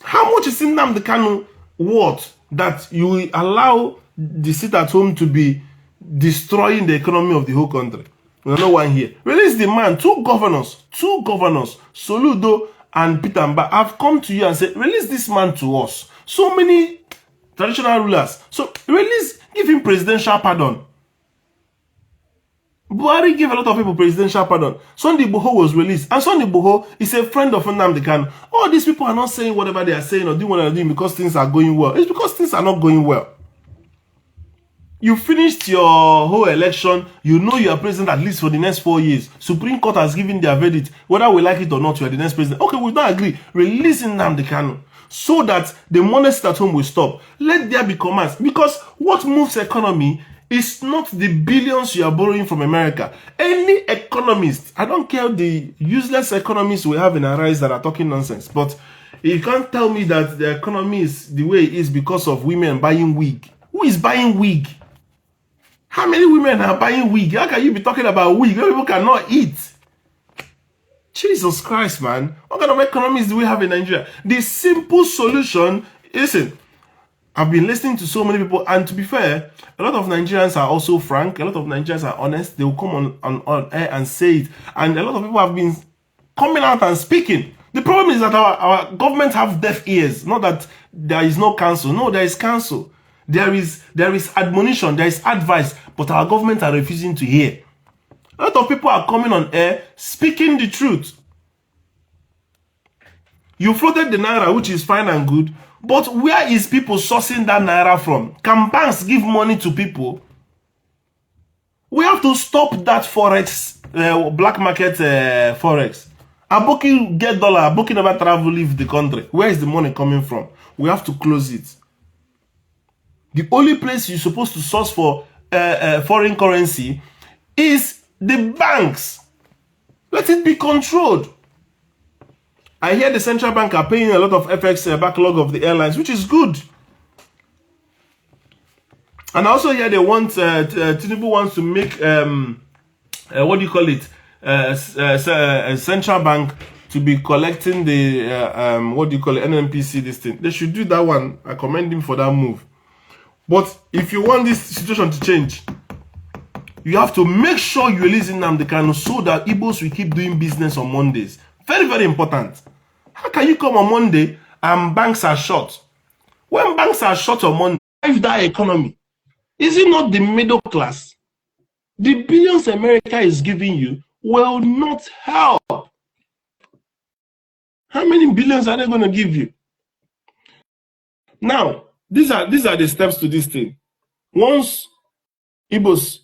How much is Nnamdi Kanu worth that you will allow the sit at home to be destroying the economy of the whole country? No one here. Release the man. Two governors, Soludo and Peter Mba, have come to you and said, release this man to us. So many traditional rulers. So release, give him presidential pardon. Buhari gave a lot of people presidential pardon. Sunday Igboho was released. And Sunday Igboho is a friend of Nnamdi Kanu. All these people are not saying whatever they are saying or doing what they are doing because things are going well. It's because things are not going well. You finished your whole election. You know you are president at least for the next 4 years. Supreme Court has given their verdict. Whether we like it or not, you are the next president. Okay, we don't agree. Releasing Nnamdi Kanu so that the money sit at home will stop. Let there be commerce. Because what moves economy is not the billions you are borrowing from America. Any economist, I don't care the useless economists we have in our eyes that are talking nonsense, but you can't tell me that the economy is the way it is because of women buying wig. Who is buying wig? How many women are buying wig? How can you be talking about wig when people cannot eat? Jesus Christ, man. What kind of economies do we have in Nigeria? The simple solution, listen, I've been listening to so many people, and to be fair, a lot of Nigerians are also frank. A lot of Nigerians are honest. They will come on air and say it. And a lot of people have been coming out and speaking. The problem is that our government have deaf ears. Not that there is no counsel. No, there is counsel. There is admonition. There is advice. But our government are refusing to hear. A lot of people are coming on air speaking the truth. You floated the naira, which is fine and good. But where is people sourcing that naira from? Can banks give money to people? We have to stop that forex, black market forex. Aboki get dollar, Aboki never travel, leave the country. Where is the money coming from? We have to close it. The only place you're supposed to source for foreign currency is the banks. Let it be controlled. I hear the central bank are paying a lot of FX backlog of the airlines, which is good. And I also hear they want, Tinubu wants to make, what do you call it? central bank to be collecting the what do you call it, NNPC, this thing. They should do that one. I commend him for that move. But if you want this situation to change, you have to make sure you release Nnamdi Kanu so that Igbos will keep doing business on Mondays. Very, very important. How can you come on Monday and banks are shut? When banks are shut on Monday, drive that economy. Is it not the middle class? The billions America is giving you will not help. How many billions are they going to give you? Now, these are the steps to this thing. Once Igbos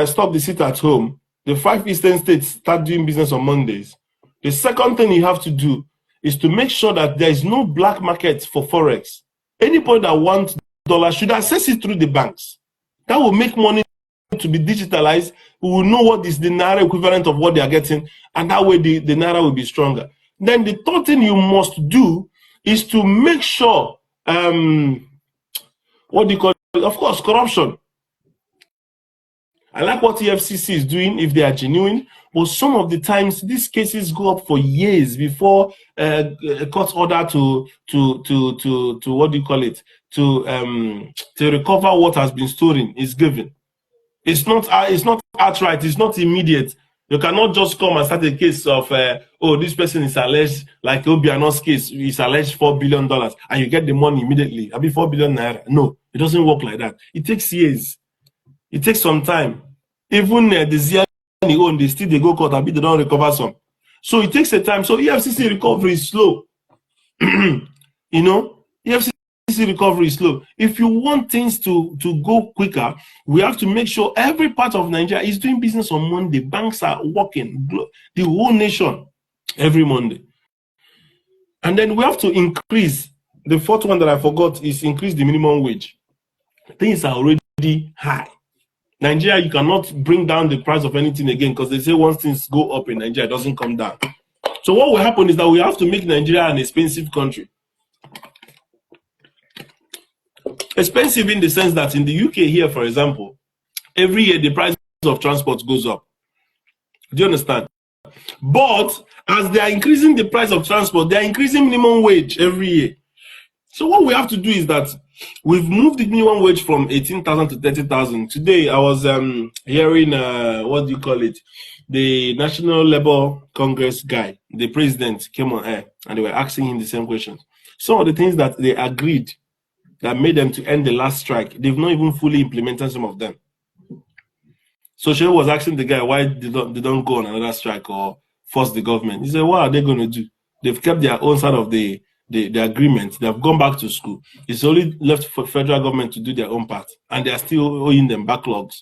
stop the sit at home, the 5 eastern states start doing business on Mondays. The second thing you have to do is to make sure that there is no black market for Forex. Anybody that wants dollars should access it through the banks. That will make money to be digitalized. We will know what is the Naira equivalent of what they are getting, and that way the Naira will be stronger. Then the third thing you must do is to make sure, what do you call it? Of course, corruption. I like what EFCC is doing if they are genuine, but some of the times these cases go up for years before a court order to what do you call it, to recover what has been stolen is given. It's not outright. It's not immediate. You cannot just come and start a case of oh, this person is alleged, like Obiano's case is alleged $4 billion and you get the money immediately. I mean 4 billion naira. No, it doesn't work like that. It takes years. It takes some time. Even the Ziani own, they still they go court, they don't recover some. So it takes a time. So EFCC recovery is slow. You know, EFCC recovery is slow. If you want things to go quicker, we have to make sure every part of Nigeria is doing business on Monday. Banks are working, the whole nation, every Monday. And then we have to increase. The fourth one that I forgot is increase the minimum wage. Things are already high. Nigeria, you cannot bring down the price of anything again because they say once things go up in Nigeria, it doesn't come down. So what will happen is that we have to make Nigeria an expensive country. Expensive in the sense that in the UK here, for example, every year the price of transport goes up. Do you understand? But as they are increasing the price of transport, they are increasing minimum wage every year. So what we have to do is that we've moved the minimum wage from 18,000 to 30,000. Today I was hearing what do you call it? The National Labour Congress guy, the president, came on air and they were asking him the same questions. Some of the things that they agreed that made them to end the last strike, they've not even fully implemented some of them. So she was asking the guy why they don't go on another strike or force the government. He said, what are they going to do? They've kept their own side of the agreement. They have gone back to school. It's only left for federal government to do their own part, and they are still owing them backlogs.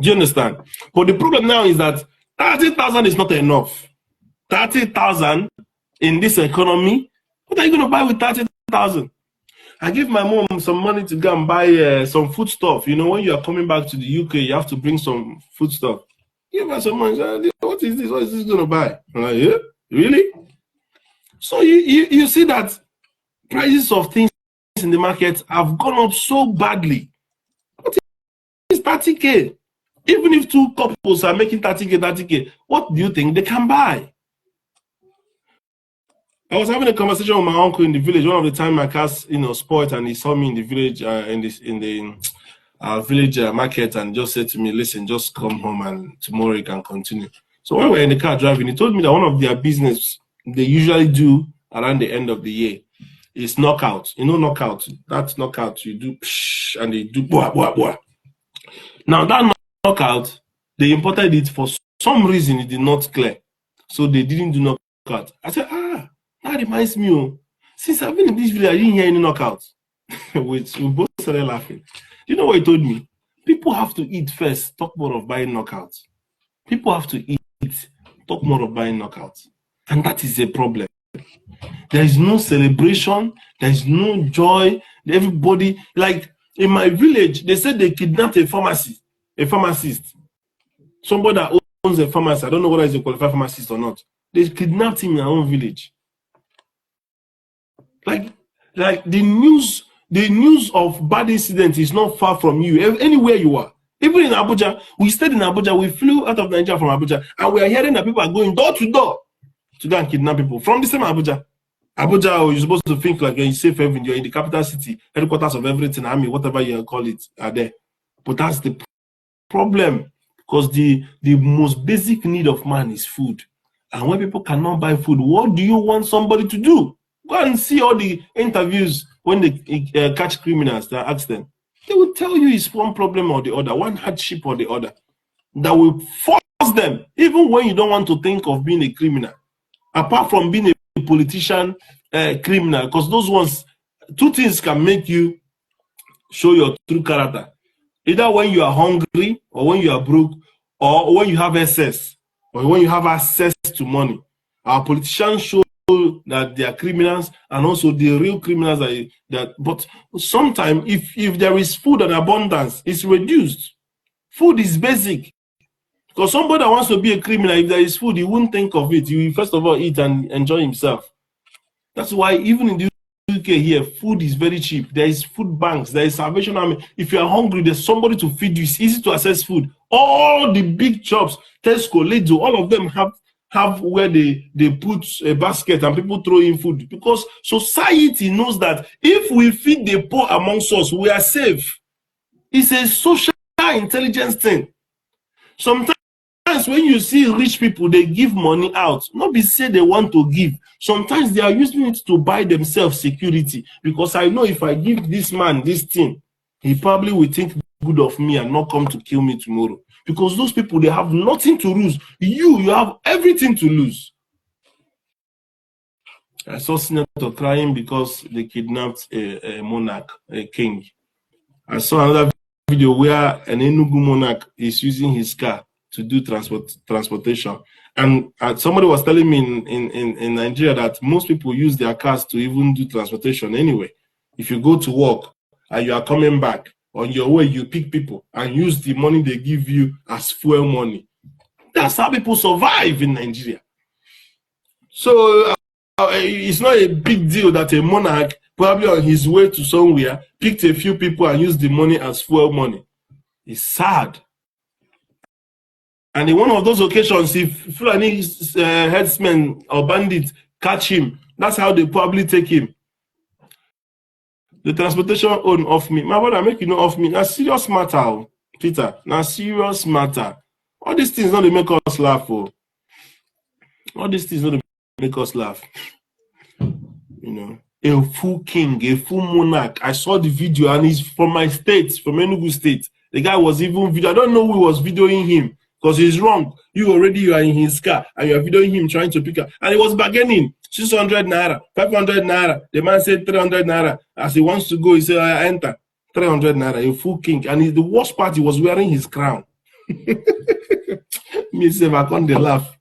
Do you understand? But the problem now is that 30,000 is not enough. 30,000 in this economy. What are you going to buy with 30,000? I give my mom some money to go and buy some food stuff. You know, when you are coming back to the UK, you have to bring some food stuff. Give her some money. What is this? What is this going to buy? I'm like, yeah, really? So you see that prices of things in the market have gone up so badly. What is 30K? Even if two couples are making 30K, what do you think they can buy? I was having a conversation with my uncle in the village. One of the time my car's, spoiled, and he saw me in the village, in the village market, and just said to me, "Listen, just come home and tomorrow you can continue." So when we were in the car driving, he told me that one of their business they usually do around the end of the year is knockout. You know, knockout. That's knockout. You do psh, and they do boah, boah, boah. Now that knockout, they imported it for some reason. It did not clear, so they didn't do knockout. I said, that reminds me. Since I've been in this village, I didn't hear any knockout. We both started laughing. You know what he told me? People have to eat first. Talk more of buying knockouts. People have to eat. Talk more of buying knockouts. And that is a problem. There is no celebration. There is no joy. Everybody, like in my village, they said they kidnapped a pharmacist. Somebody that owns a pharmacy. I don't know whether he's a qualified pharmacist or not. They kidnapped him in our own village. Like the news of bad incident is not far from you. Anywhere you are, Even in Abuja, we stayed in Abuja. We flew out of Nigeria from Abuja, and we are hearing that people are going door to door to go and kidnap people from the same Abuja. Abuja, you're supposed to think like you're safe haven. You're in the capital city, headquarters of everything. Army, whatever you call it, are there. But that's the problem, because the most basic need of man is food. And when people cannot buy food, what do you want somebody to do? Go and see all the interviews when they catch criminals. They ask them. They will tell you it's one problem or the other, one hardship or the other, that will force them, even when you don't want to think of being a criminal, apart from being a politician, criminal, because those ones, two things can make you show your true character. Either when you are hungry, or when you are broke, or when you have excess, or when you have access to money. Our politicians show that they are criminals, and also the real criminals are that. But sometimes, if there is food and abundance, it's reduced. Food is basic. Because somebody that wants to be a criminal, if there is food, he wouldn't think of it. He will first of all eat and enjoy himself. That's why even in the UK here, food is very cheap. There is food banks. There is Salvation Army. If you are hungry, there's somebody to feed you. It's easy to access food. All the big shops, Tesco, Lidl, all of them have where they put a basket and people throw in food. Because society knows that if we feed the poor amongst us, we are safe. It's a social intelligence thing. Sometimes when you see rich people, they give money out. Not be say they want to give. Sometimes they are using it to buy themselves security. Because I know if I give this man this thing, he probably will think good of me and not come to kill me tomorrow. Because those people, they have nothing to lose. You have everything to lose. I saw Senator crying because they kidnapped a monarch, a king. I saw another video where an Enugu monarch is using his car to do transportation. And somebody was telling me in Nigeria that most people use their cars to even do transportation anyway. If you go to work and you are coming back, on your way, you pick people and use the money they give you as fuel money. That's how people survive in Nigeria. So it's not a big deal that a monarch, probably on his way to somewhere, picked a few people and used the money as fuel money. It's sad. And in one of those occasions, if Fulani headsmen or bandits catch him, that's how they probably take him. The transportation own off me. My brother, make you know off me. Now serious matter, Peter. Now serious matter. All these things not to make us laugh. Oh. All these things not to make us laugh. You know, a full king, a full monarch. I saw the video and he's from my state, from Enugu state. The guy was even video. I don't know who was videoing him because he's wrong. You are in his car and you are videoing him trying to pick up. And he was bargaining. 600 naira, 500 naira. The man said 300 naira. As he wants to go, he said, I enter. 300 naira, a full king. And the worst part, he was wearing his crown. Me say, I can't laugh.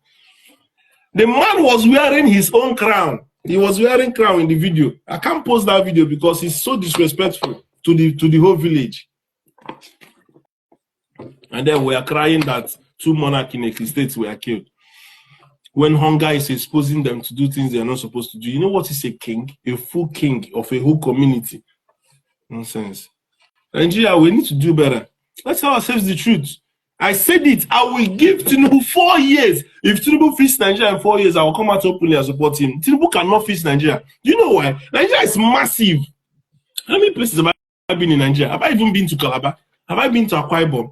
The man was wearing his own crown. He was wearing crown in the video. I can't post that video because he's so disrespectful to the whole village. And then we are crying that 2 monarchs in the states were killed. When hunger is exposing them to do things they are not supposed to do. You know what is a king? A full king of a whole community. Nonsense. Nigeria, we need to do better. Let's tell ourselves the truth. I said it. I will give Tinubu 4 years. If Tinubu fits Nigeria in 4 years, I will come out openly and support him. Tinubu cannot fix Nigeria. Do you know why? Nigeria is massive. How many places have I been in Nigeria? Have I even been to Calabar? Have I been to Akwa Ibom?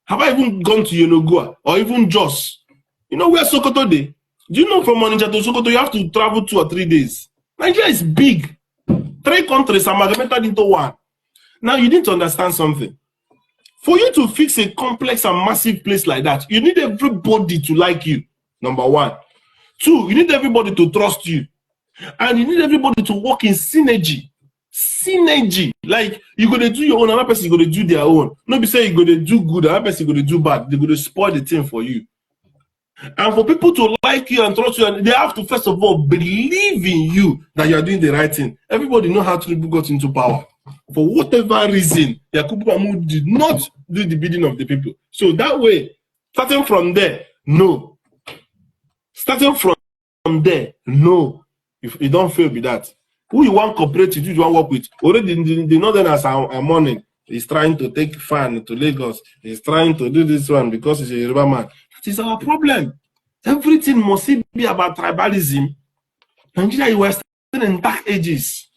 Have I even gone to Yenagoa or even Jos? You know where Sokoto is? Do you know from Onitsha to Sokoto, you have to travel 2 or 3 days? Nigeria is big. 3 countries amalgamated into one. Now, you need to understand something. For you to fix a complex and massive place like that, you need everybody to like you, number 1. 2, you need everybody to trust you. And you need everybody to work in synergy. Synergy. Like, you're going to do your own, another person is going to do their own. Not be saying you're going to do good, another person is going to do bad. They're going to spoil the thing for you. And for people to like you and trust you, they have to first of all believe in you that you are doing the right thing. Everybody know how Tinubu got into power. For whatever reason, Yakubu Mahmoud did not do the bidding of the people. So that way, starting from there, no. Starting from there, no. If you don't fail with that, who you want to cooperate with, who you want to work with, already the northerners are mourning. He's trying to take fan to Lagos. He's trying to do this one because he's a Yoruba man. That is our problem. Everything must be about tribalism. Nigeria, you were still in dark ages.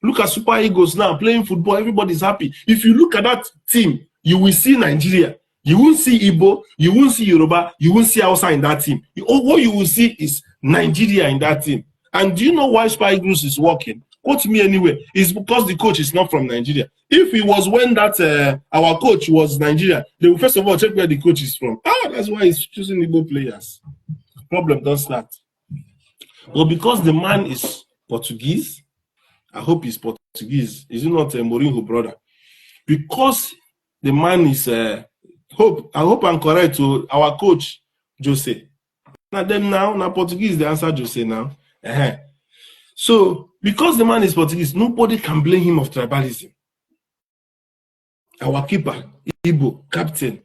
Look at Super Eagles now playing football. Everybody's happy. If you look at that team, you will see Nigeria. You won't see Igbo. You won't see Yoruba. You won't see Hausa in that team. What you will see is Nigeria in that team. And do you know why Super Eagles is working? Quote me anyway. It's because the coach is not from Nigeria. If it was when that our coach was Nigeria, they will first of all check where the coach is from. That's why he's choosing Igbo players. Problem don't start. Well, because the man is Portuguese, I hope he's Portuguese. Is he not a Mourinho brother? Because the man is I hope I'm correct to our coach Jose. Now Portuguese, the answer Jose now. So because the man is Portuguese, nobody can blame him of tribalism. Our keeper, Igbo, captain,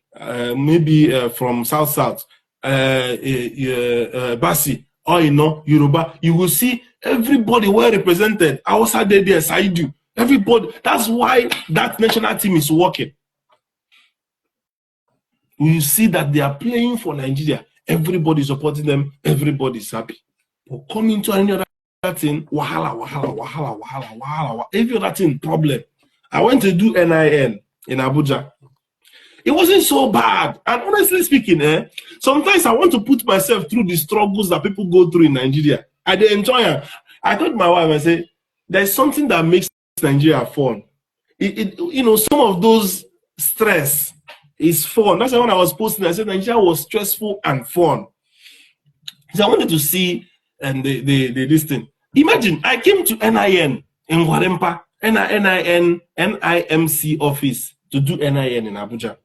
maybe from South, Basi, or Yoruba, you will see everybody well represented. Outside there, Saidu, everybody. That's why that national team is working. You see that they are playing for Nigeria. Everybody supporting them. Everybody is happy. But coming to any other thing, wahala. Every other thing, problem. I went to do NIN in Abuja. It wasn't so bad. And honestly speaking, sometimes I want to put myself through the struggles that people go through in Nigeria. I enjoy it. I told my wife, I said, there's something that makes Nigeria fun. Some of those stress is fun. That's why when I was posting, I said Nigeria was stressful and fun. So I wanted to see this thing. Imagine, I came to NIN in Warempa, NIMC office to do NIN in Abuja.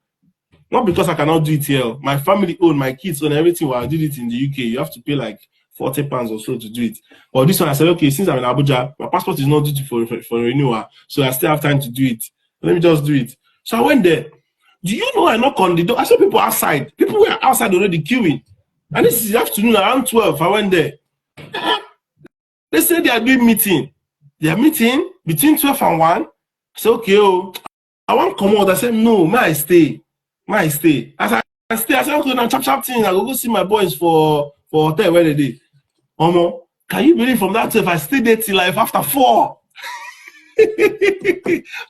Not because I cannot do it here. My family own, my kids own, everything. While I did it in the UK, you have to pay like £40 or so to do it. But this one, I said, okay, since I'm in Abuja, my passport is not due for renewal, so I still have time to do it. Let me just do it. So I went there. Do you know I knock on the door? I saw people outside. People were outside already queuing. And this is the afternoon, around 12. I went there. They said they are doing meeting. They are meeting between 12 and 1. I said, okay, I want to come out. I said, no, may I stay? As I stay, I said, okay, now chop thing. I go see my boys for hotel where they did. Can you believe from that 12, I stayed there till like after 4?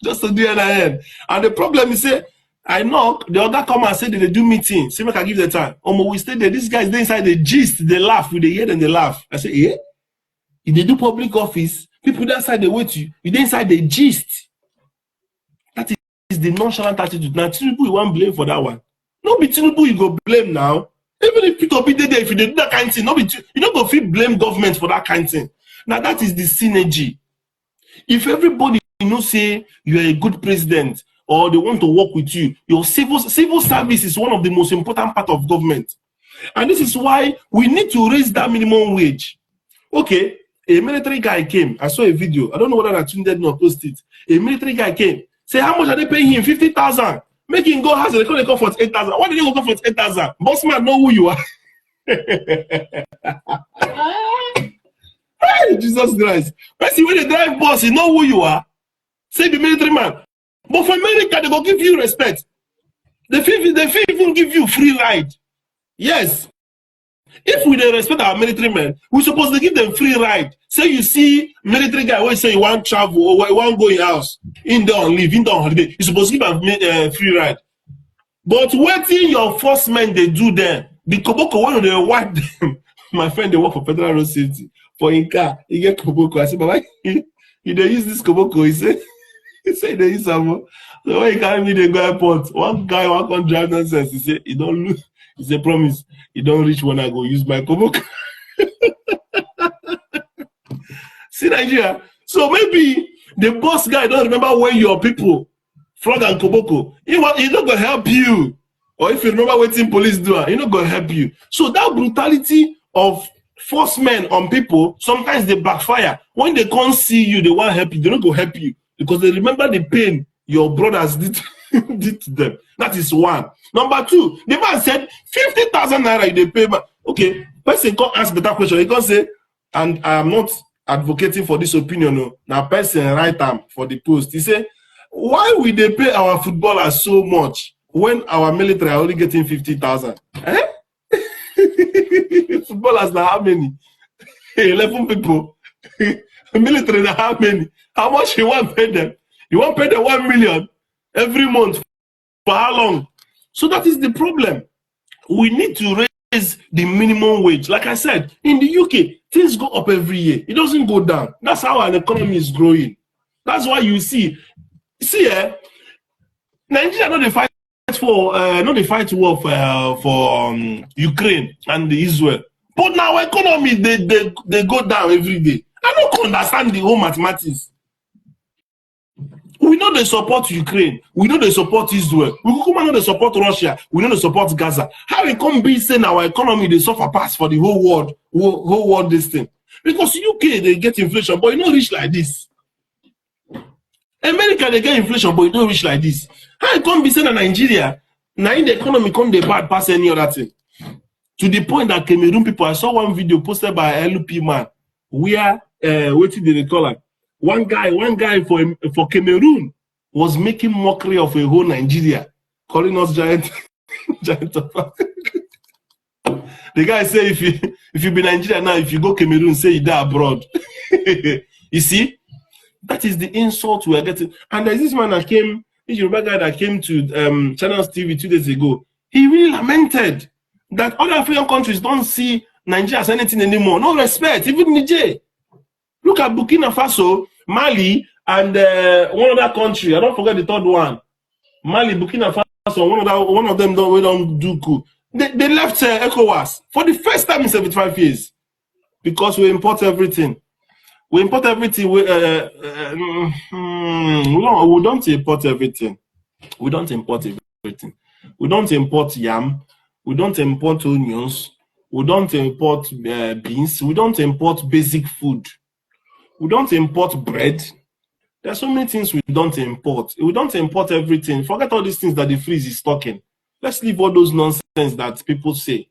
Just to do NIN. And the problem is, I knock, the other come and say they do meeting. See, make I give the time. We stay there. These guys, they inside the gist, they laugh. With the hear and they laugh. I say, yeah? If they do public office, people inside they wait you. They inside the gist. That is the nonchalant attitude. Now, Tinubu, you want blame for that one. No be Tinubu, you go blame now. Even if people be there, if you do that kind of thing, you don't go feel blame government for that kind of thing. Now, that is the synergy. If everybody say you are a good president, or they want to work with you, your civil service is one of the most important part of government. And this is why we need to raise that minimum wage. Okay, a military guy came. I saw a video. I don't know whether I tuned in or post it. A military guy came. Say, how much are they paying him? 50,000. Make him go house. They come for 8,000. Why did you go for 8,000? Boss man, know who you are. Hey, Jesus Christ. Person when they drive bus, you know who you are. Say the military man. But for America, they will give you respect. They even give you free ride. Yes. If we don't respect our military men, we're supposed to give them free ride. Say you see military guy when say you want travel or you want go in house, in there on leave, in there on holiday, you're supposed to give them free ride. But waiting your first men they do there, the Koboko one of the white them. My friend they work for Federal Road Safety. For in car, he get Koboko. I said, Baba, you they use this Koboko, he said. He said they use some. So when he carry me, they go airport. One guy can't drive nonsense. He said, he don't lose. He said, promise, you don't reach when I go use my Koboko. See Nigeria. So maybe the boss guy don't remember when your people frog and Koboko. He not gonna help you. Or if you remember what team police do, he not gonna help you. So that brutality of force men on people, sometimes they backfire. When they can't see you, they want to help you. They don't go help you because they remember the pain your brothers did, did to them. That is one. Number two, the man said 50,000 naira they pay. Okay, person can't ask better question. He can't say, and I am not advocating for this opinion. No. Now person write them for the post. He say, Why will they pay our footballers so much when our military are only getting 50,000? Eh? Footballers now how many? 11 people. Military now how many? How much you want to pay them? You want to pay them 1 million every month for how long? So that is the problem. We need to raise the minimum wage. Like I said, in the UK, things go up every year. It doesn't go down. That's how an economy is growing. That's why you see, Nigeria not the fight for not the fight war for Ukraine and Israel. But now economy they go down every day. I don't understand the whole mathematics. We know they support Ukraine. We know they support Israel. We know they support Russia. We know they support Gaza. How it can be saying our economy they suffer pass for the whole world this thing? Because UK they get inflation, but it not reach like this. America they get inflation, but it don't reach like this. How it can be saying that Nigeria, now in the economy come they bad pass any other thing? To the point that Cameroon people, I saw one video posted by LP man, where what did they call it? One guy for Cameroon was making mockery of a whole Nigeria, calling us giant of the guy say if you be Nigeria now, if you go Cameroon, say you die abroad. You see, that is the insult we are getting. And there's this man that came, this Yoruba guy that came to Channels TV 2 days ago. He really lamented that other African countries don't see Nigeria as anything anymore. No respect, even Niger. Look at Burkina Faso, Mali, and one other country. I don't forget the third one. Mali, Burkina Faso, one of them don't do good. They left ECOWAS for the first time in 75 years because we import everything. We import everything. We don't import everything. We don't import everything. We don't import yam. We don't import onions. We don't import beans. We don't import basic food. We don't import bread. There's so many things we don't import. We don't import everything. Forget all these things that the freeze is talking. Let's leave all those nonsense that people say.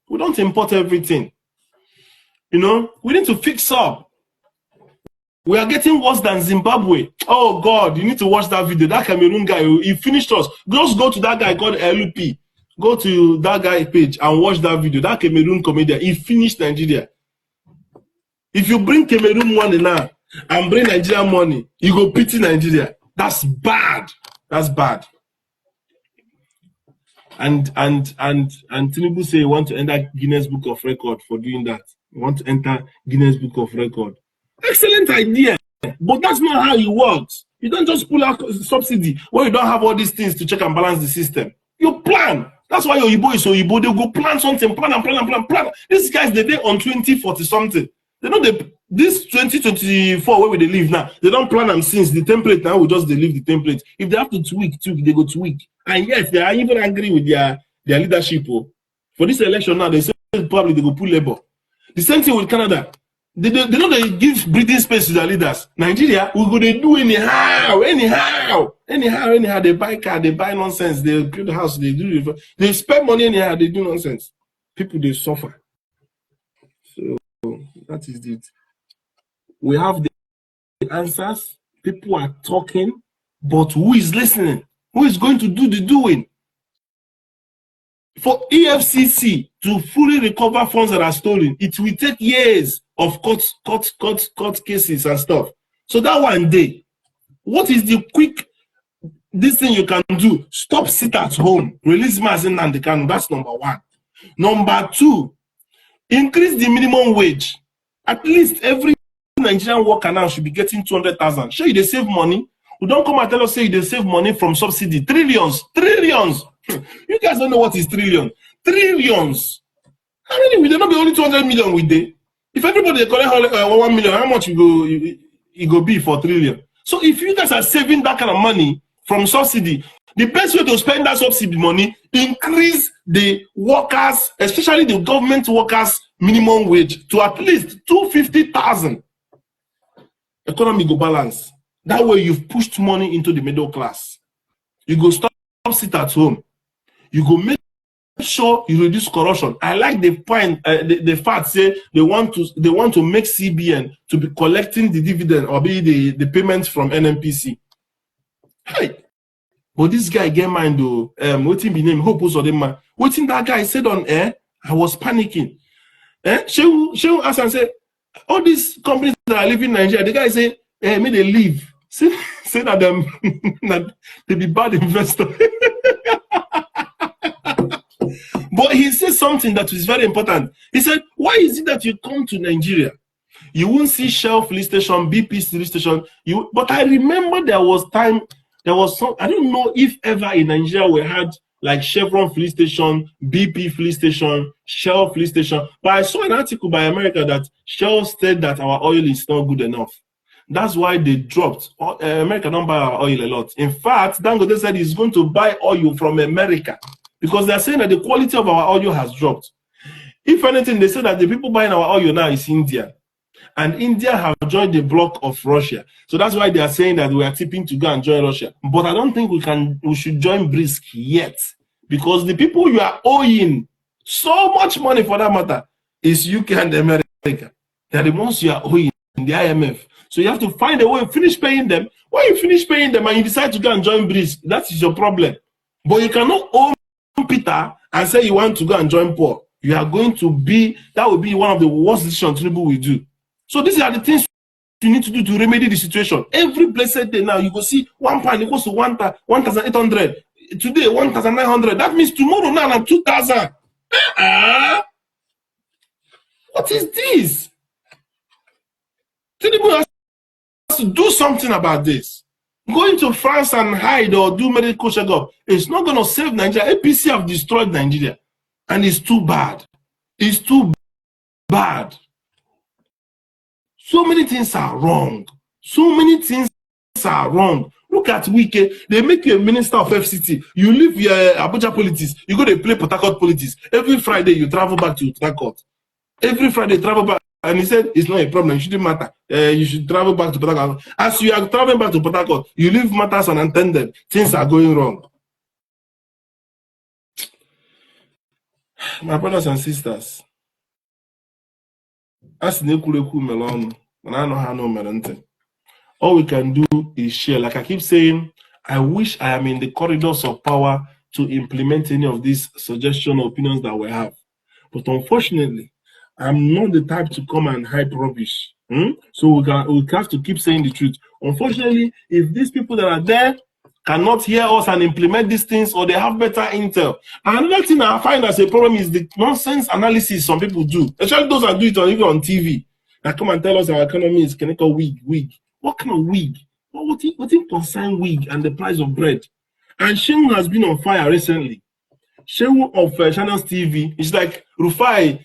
We don't import everything. You know, we need to fix up. We are getting worse than Zimbabwe. Oh God, you need to watch that video. That Cameroon guy, he finished us. Just go to that guy called LP. Go to that guy page and watch that video. That Cameroon comedian, he finished Nigeria. If you bring Cameroon money now and bring Nigerian money, you go pity Nigeria. That's bad. That's bad. And Tinubu say you want to enter Guinness Book of Record for doing that. You want to enter Guinness Book of Record. Excellent idea, but that's not how it works. You don't just pull out subsidy when you don't have all these things to check and balance the system. You plan. That's why your Igbo is so Igbo. They go plan something, plan. These guys, they on 2040 something. They know this 2024 where we they live now. They don't plan them since the template now. We just they leave the template. If they have to tweak, they go tweak. And yes, they are even angry with their leadership. Oh. For this election now, they say probably they go pull labor. The same thing with Canada. They know they give breathing space to their leaders. Nigeria, we go they do anyhow. They buy car, they buy nonsense. They build the house, they spend money anyhow. They do nonsense. People they suffer. So that is it. We have the answers. People are talking, but who is listening? Who is going to do the doing? For EFCC to fully recover funds that are stolen, it will take years of court cases and stuff. So that one day, what is the quick this thing you can do? Stop, sit at home, release Mazen and the can. That's number one. Number two, increase the minimum wage. At least every Nigerian worker now should be getting 200,000. Sure, they save money. We don't come and tell us say they save money from subsidy. Trillions. You guys don't know what is trillion. Trillions. How many will there not be only 200 million with they? If everybody collect 1 million, how much it go be for trillion? So if you guys are saving that kind of money from subsidy, the best way to spend that subsidy money, increase the workers, especially the government workers' minimum wage to at least 250,000. Economy go balance. That way you've pushed money into the middle class. You go stop sit at home. You go make sure you reduce corruption. I like the point, the fact say they want to make CBN to be collecting the dividend or be the payments from NNPC. Hey, but this guy get mind though. Waiting be name Hope or man. Waiting that guy said on air, I was panicking. Shehu asked and say, all these companies that are living in Nigeria, the guy say, may they leave. Say that them that they be bad investor. But he said something that is very important. He said, why is it that you come to Nigeria? You won't see Shell filling station, BP filling station. But I remember there was some, I don't know if ever in Nigeria we had like Chevron filling station, BP filling station, Shell filling station. But I saw an article by America that Shell said that our oil is not good enough. That's why they dropped. America don't buy our oil a lot. In fact, Dangote said he's going to buy oil from America because they're saying that the quality of our oil has dropped. If anything, they say that the people buying our oil now is India. And India have joined the bloc of Russia. So that's why they are saying that we are tipping to go and join Russia. But I don't think we should join BRICS yet. Because the people you are owing so much money for that matter is UK and America. They are the ones you are owing in the IMF. So you have to find a way to finish paying them. When you finish paying them and you decide to go and join BRICS, that is your problem. But you cannot own Peter and say you want to go and join Paul. You are going to be, that will be one of the worst decisions people will do. So these are the things you need to do to remedy the situation. Every blessed day now, you go see 1 pound equals to 1,800. Today, 1,900. That means tomorrow now, I'm 2,000. What is this? Tinubu has to do something about this. Going to France and hide or do medical checkup, it's not going to save Nigeria. APC have destroyed Nigeria. And it's too bad. It's too bad. So many things are wrong. So many things are wrong. Look at Wike. They make you a minister of FCT. You leave your Abuja politics. You go to play Port Harcourt politics. Every Friday, you travel back to Port Harcourt. Every Friday, travel back. And he said, it's not a problem. It shouldn't matter. You should travel back to Port Harcourt. As you are traveling back to Port Harcourt, you leave matters unattended. Things are going wrong. My brothers and sisters, all we can do is share. Like I keep saying, I wish I am in the corridors of power to implement any of these suggestions or opinions that we have. But unfortunately, I'm not the type to come and hype rubbish. So we have to keep saying the truth. Unfortunately, if these people that are there cannot hear us and implement these things, or they have better intel. And another thing I find as a problem is the nonsense analysis some people do, especially those that do it even on TV. That come and tell us our economy is chemical wig. What kind of wig? What concern wig and the price of bread? And Shehu has been on fire recently. Shehu of Channels TV, it's like Rufai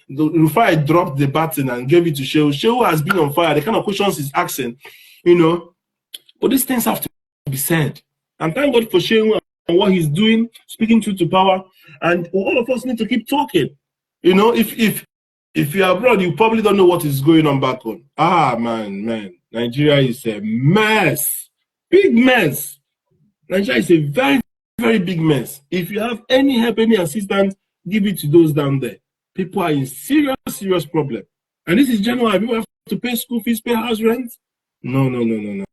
dropped the button and gave it to Shehu. Shehu has been on fire. The kind of questions he's asking, but these things have to be said. And thank God for Shehu and what he's doing, speaking truth to power. And all of us need to keep talking. If you're abroad, you probably don't know what is going on back home. Man. Nigeria is a mess. Big mess. Nigeria is a very, very big mess. If you have any help, any assistance, give it to those down there. People are in serious, serious problem. And this is January. People have to pay school fees, pay house rent. No.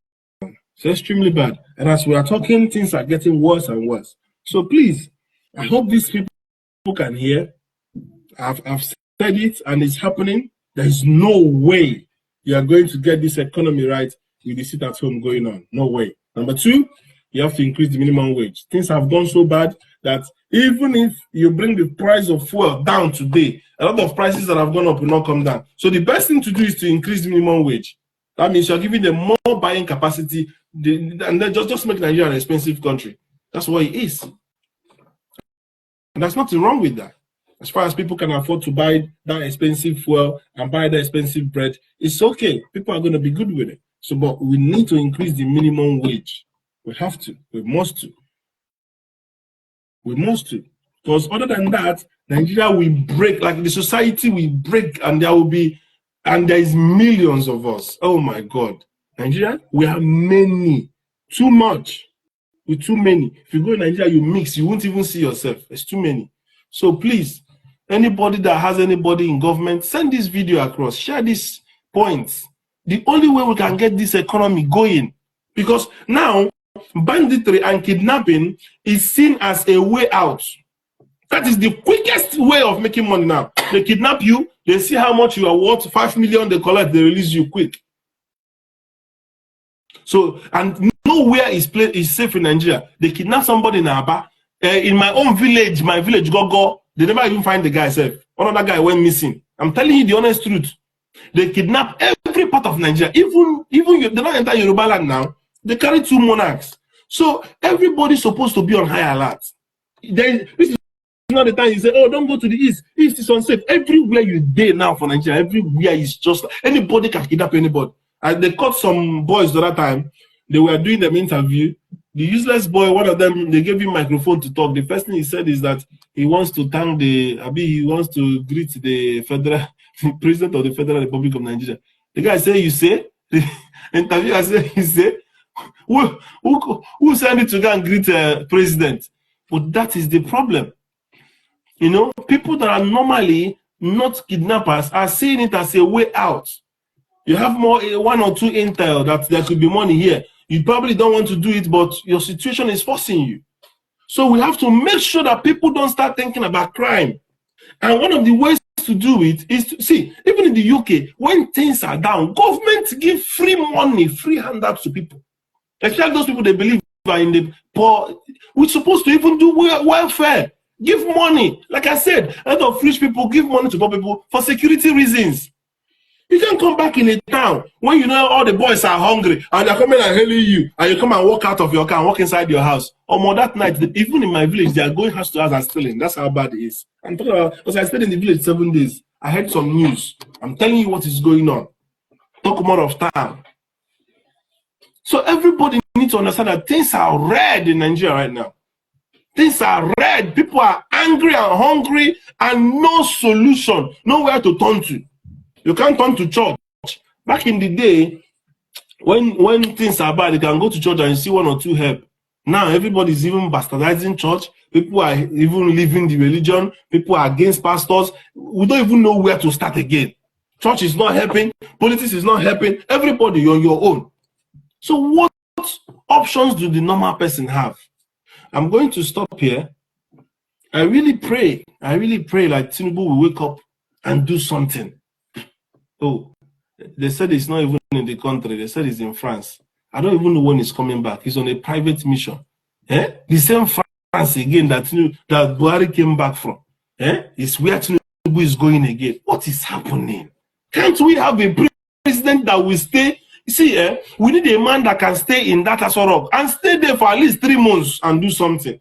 It's extremely bad. And as we are talking, things are getting worse and worse. So please, I hope these people can hear. I've said it and it's happening. There is no way you are going to get this economy right with the sit at home going on. No way. Number two, you have to increase the minimum wage. Things have gone so bad that even if you bring the price of fuel down today, a lot of prices that have gone up will not come down. So the best thing to do is to increase the minimum wage. That means you're giving them more buying capacity, and then just make Nigeria an expensive country. That's what it is. And there's nothing wrong with that. As far as people can afford to buy that expensive fuel and buy that expensive bread, it's okay. People are going to be good with it. So, but we need to increase the minimum wage. We have to. We must to. We must to. Because other than that, Nigeria will break. Like the society will break, and there is millions of us. Oh my God. Nigeria, we have many. Too much. With too many. If you go in Nigeria, you mix, you won't even see yourself. It's too many. So please, anybody that has anybody in government, send this video across. Share these points. The only way we can get this economy going. Because now, banditry and kidnapping is seen as a way out. That is the quickest way of making money now. They kidnap you, they see how much you are worth, 5 million, they collect, they release you quick. So, and nowhere is safe in Nigeria. They kidnap somebody in Aba. In my own village, Gogo, they never even find the guy safe. Another guy went missing. I'm telling you the honest truth. They kidnap every part of Nigeria. Even they don't enter Yoruba land now. They carry 2 monarchs. So everybody's supposed to be on high alert. This is not the time you say, oh, don't go to the east. East is unsafe. Everywhere you dare now for Nigeria, everywhere is just, anybody can kidnap anybody. And they caught some boys the other time. They were doing them interview. The useless boy, one of them, they gave him microphone to talk. The first thing he said is that he wants to thank he wants to greet the federal president of the Federal Republic of Nigeria. The guy said, you say? The interviewer said, you say? Who sent it to go and greet president? But that is the problem. You know, people that are normally not kidnappers are seeing it as a way out. You have more 1 or 2 intel that there could be money here. You probably don't want to do it, but your situation is forcing you. So we have to make sure that people don't start thinking about crime. And one of the ways to do it is to see, even in the UK, when things are down, government give free money, free handouts to people. Especially those people they believe are in the poor. We're supposed to even do welfare. Give money. Like I said, a lot of rich people give money to poor people for security reasons. You can't come back in a town when you know all the boys are hungry and they're coming and hailing you, and you come and walk out of your car and walk inside your house. Or more that night, even in my village, they are going house to house and stealing. That's how bad it is. I'm talking about, because I stayed in the village 7 days. I heard some news. I'm telling you what is going on. Talk more of time. So everybody needs to understand that things are red in Nigeria right now. Things are red. People are angry and hungry and no solution, nowhere to turn to. You can't turn to church. Back in the day, when things are bad, you can go to church and see 1 or 2 help. Now everybody's even bastardizing church. People are even leaving the religion. People are against pastors. We don't even know where to start again. Church is not helping. Politics is not helping. Everybody, you're on your own. So what options do the normal person have? I'm going to stop here. I really pray like Tinubu will wake up and do something. Oh, they said it's not even in the country. They said it's in France. I don't even know when he's coming back. He's on a private mission. The same France again that Buhari came back from. It's where Tinubu is going again. What is happening? Can't we have a president that will stay? See, we need a man that can stay in that Aso and stay there for at least 3 months and do something.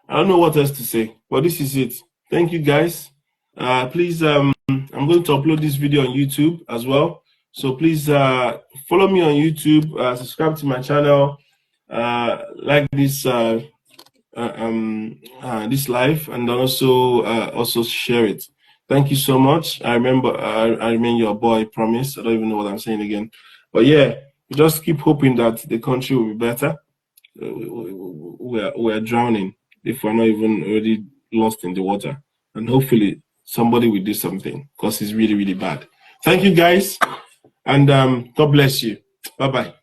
I don't know what else to say, but this is it. Thank you, guys. Please, I'm going to upload this video on YouTube as well. So please follow me on YouTube, subscribe to my channel, like this this live, and also share it. Thank you so much. I remain your boy, promise. I don't even know what I'm saying again. But yeah, just keep hoping that the country will be better. We're drowning if we're not even already lost in the water. And hopefully somebody will do something, because it's really, really bad. Thank you, guys. And God bless you. Bye-bye.